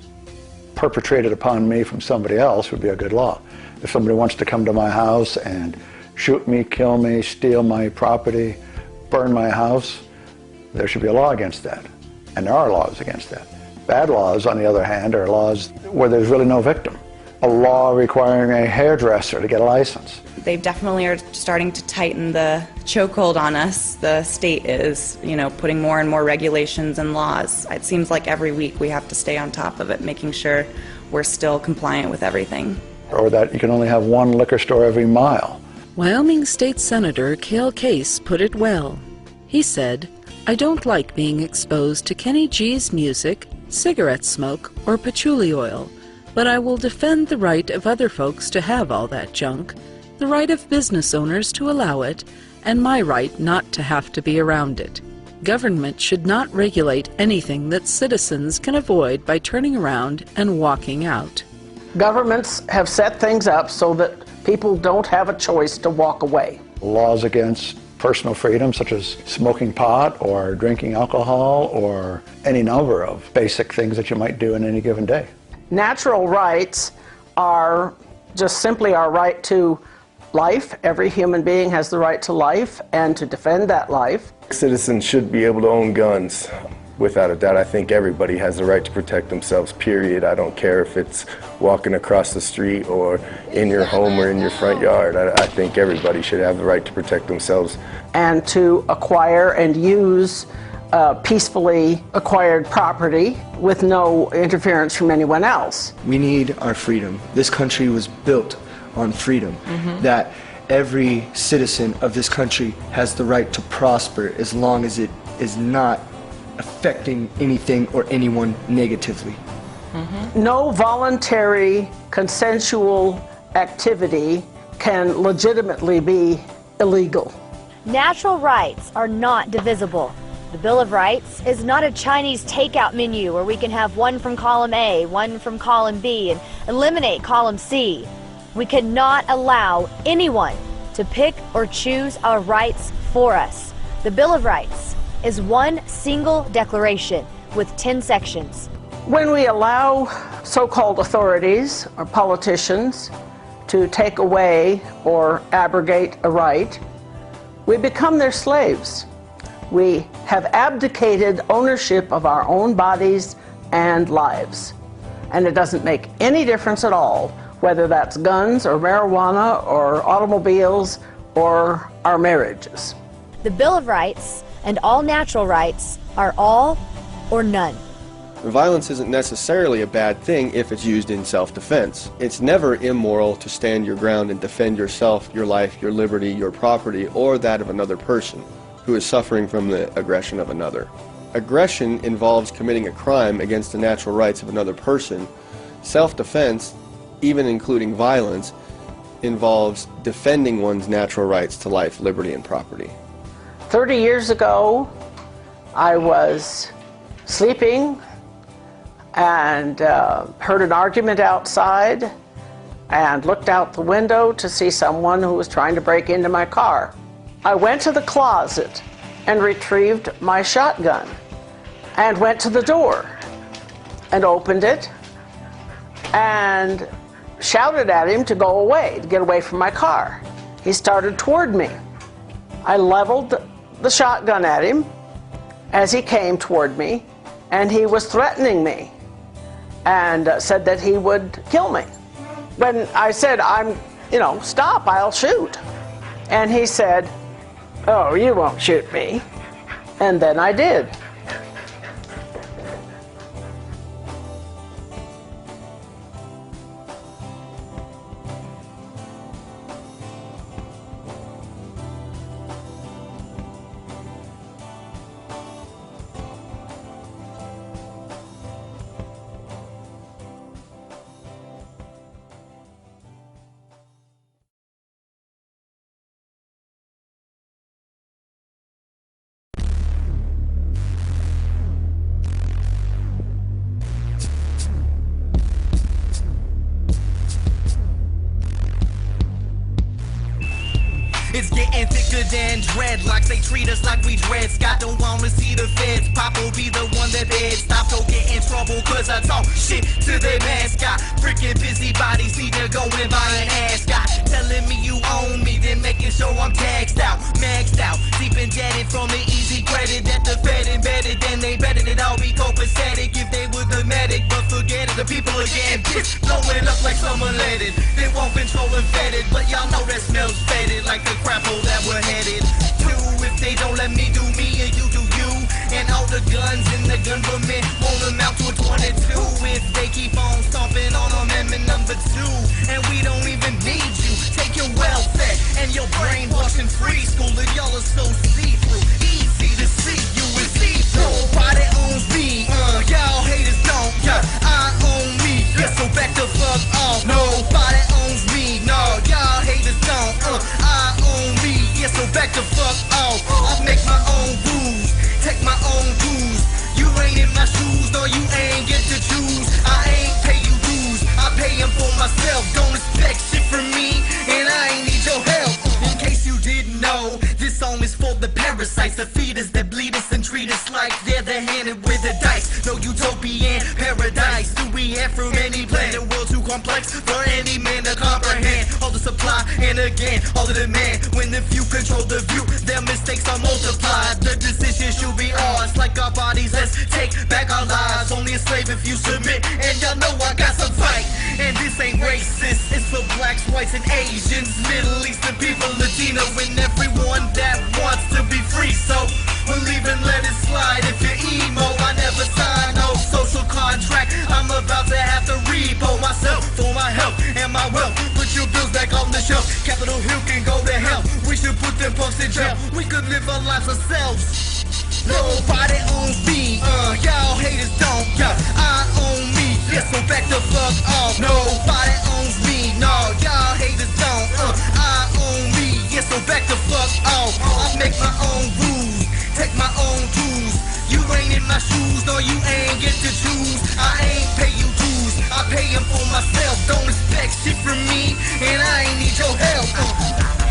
perpetrated upon me from somebody else would be a good law. If somebody wants to come to my house and shoot me, kill me, steal my property, burn my house, there should be a law against that. And there are laws against that. Bad laws, on the other hand, are laws where there's really no victim. A law requiring a hairdresser to get a license. They definitely are starting to tighten the chokehold on us. The state is, putting more and more regulations and laws. It seems like every week we have to stay on top of it, making sure we're still compliant with everything. Or that you can only have one liquor store every mile. Wyoming State Senator Cale Case put it well. He said, "I don't like being exposed to Kenny G's music, cigarette smoke, or patchouli oil, but I will defend the right of other folks to have all that junk, the right of business owners to allow it, and my right not to have to be around it. Government should not regulate anything that citizens can avoid by turning around and walking out." Governments have set things up so that people don't have a choice to walk away. Laws against personal freedom, such as smoking pot or drinking alcohol or any number of basic things that you might do in any given day. Natural rights are just simply our right to life. Every human being has the right to life and to defend that life. Citizens should be able to own guns. Without a doubt, I think everybody has the right to protect themselves, period. I don't care if it's walking across the street or in your home or in your front yard. I think everybody should have the right to protect themselves. And to acquire and use peacefully acquired property with no interference from anyone else. We need our freedom. This country was built on freedom, that every citizen of this country has the right to prosper as long as it is not affecting anything or anyone negatively. No voluntary consensual activity can legitimately be illegal. Natural rights are not divisible. The Bill of Rights is not a Chinese takeout menu where we can have one from column A, one from column B, and eliminate column C. We cannot allow anyone to pick or choose our rights for us. The Bill of Rights is one single declaration with 10 sections. When we allow so-called authorities or politicians to take away or abrogate a right, we become their slaves. We have abdicated ownership of our own bodies and lives. And it doesn't make any difference at all whether that's guns or marijuana or automobiles or our marriages. The Bill of Rights and all natural rights are all or none. Violence isn't necessarily a bad thing if it's used in self-defense. It's never immoral to stand your ground and defend yourself, your life, your liberty, your property, or that of another person who is suffering from the aggression of another. Aggression involves committing a crime against the natural rights of another person. Self-defense, even including violence, involves defending one's natural rights to life, liberty, and property. 30 years ago, I was sleeping and heard an argument outside and looked out the window to see someone who was trying to break into my car. I went to the closet and retrieved my shotgun and went to the door and opened it and shouted at him to go away, to get away from my car. He started toward me. I leveled the shotgun at him as he came toward me, and he was threatening me and said that he would kill me. When I said, stop, I'll shoot. And he said, "Oh, you won't shoot me." And then I did. dreadlocks, they treat us like we dread. Scott don't wanna see the feds. Pop will be the one that beds. Stop, don't get in trouble, cause I talk shit to their mascot. Freaking busybodies need to go and buy an ascot. Telling me you own me, then making sure I'm taxed out, maxed out, deep indebted from the easy credit that the Fed embedded. Then they betted it all be copacetic if they were the medic, but forget it, the people are getting pissed, blowing up like someone let it. They won't control and fed it, but y'all know that smells faded like the crap hole that we're headed to. If they don't let me do me and you do you, and all the guns in the government won't amount to a 22 if they keep on stomping on amendment number 2. And we don't even need you. Take your welfare and your brainwashing free school, and y'all are so see-through, easy to see you is see-through. Nobody owns me, y'all haters don't, I own me, so back the fuck off. Nobody owns me, no, y'all haters don't, I own me, so back the fuck off. I make my own rules, take my own dues. You ain't in my shoes, no, you ain't get to choose. I ain't pay you dues, I pay them for myself. Don't expect shit from me, and I ain't need your help. In case you didn't know, this song is for the parasites, the feeders that bleed us and treat us like they're the handed with the dice. No utopian paradise do we have from any planet. World too complex for any man to comprehend. All the supply and again all the demand. When the few control the view, their mistakes are multiplied. The decision should be ours, like our bodies. Let's take back our lives. Only a slave if you submit, and y'all know I got some fight. And this ain't racist, it's for blacks, whites, and Asians, Middle Eastern people, Latino, and everyone that wants to be free. So believe and let it slide. If you're emo, I never sign no social contract. I'm about to have to repo myself for my health and my wealth. Put your bills back on the shelf. Capitol Hill can go to hell. We should put them punks in jail. We could live our lives ourselves. Nobody owns me, y'all haters don't, I own me, so back the fuck off. Nobody owns me, no, y'all haters don't, I own me, so back the fuck off. I make my own rules, take my own tools. You ain't in my shoes, no, you ain't get to choose. I ain't pay you dues, I pay them for myself. Don't expect shit from me, and I ain't need your help.